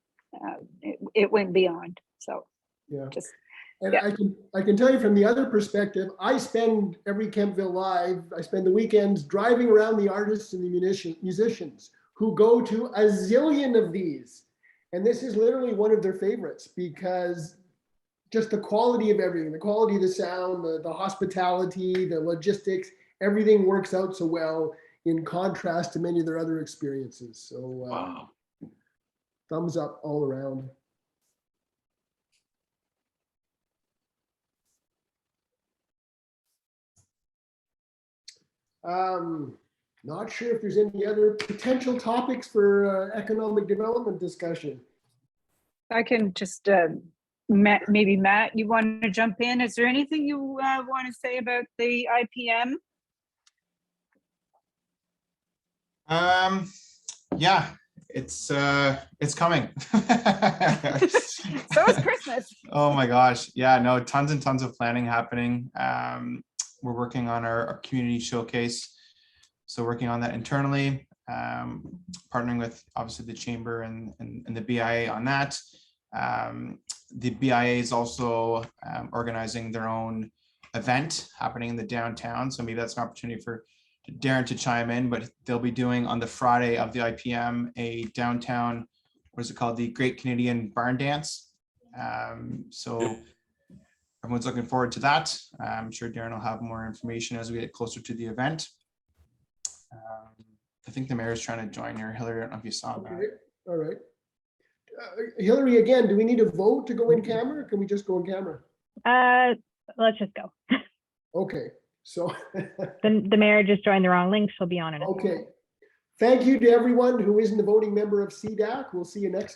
It went beyond. So yeah. Just, and yeah. I can tell you from the other perspective, I spend every Kempville Live, I spend the weekends driving around the artists and the musicians who go to a zillion of these. And this is literally one of their favorites, because just the quality of everything, the quality of the sound, the hospitality, the logistics, everything works out so well in contrast to many of their other experiences. So Wow. Thumbs up all around. Not sure if there's any other potential topics for economic development discussion. I can just, maybe Matt, you want to jump in? Is there anything you want to say about the IPM? Yeah, it's coming. So is Christmas. Oh my gosh. Yeah, no, tons and tons of planning happening. We're working on our community showcase. So working on that internally, partnering with obviously the chamber and the BIA on that. The BIA is also organizing their own event happening in the downtown. So maybe that's an opportunity for Darren to chime in, but they'll be doing on the Friday of the IPM a downtown, what is it called? The Great Canadian Barn Dance. So everyone's looking forward to that. I'm sure Darren will have more information as we get closer to the event. I think the mayor's trying to join here. Hillary, I don't know if you saw that. Okay, all right. Hillary, again, do we need a vote to go in camera, or can we just go in camera? Let's just go. Okay, so. The mayor just joined the wrong link. She'll be on in a second. Okay. Thank you to everyone who isn't a voting member of CDAC. We'll see you next time.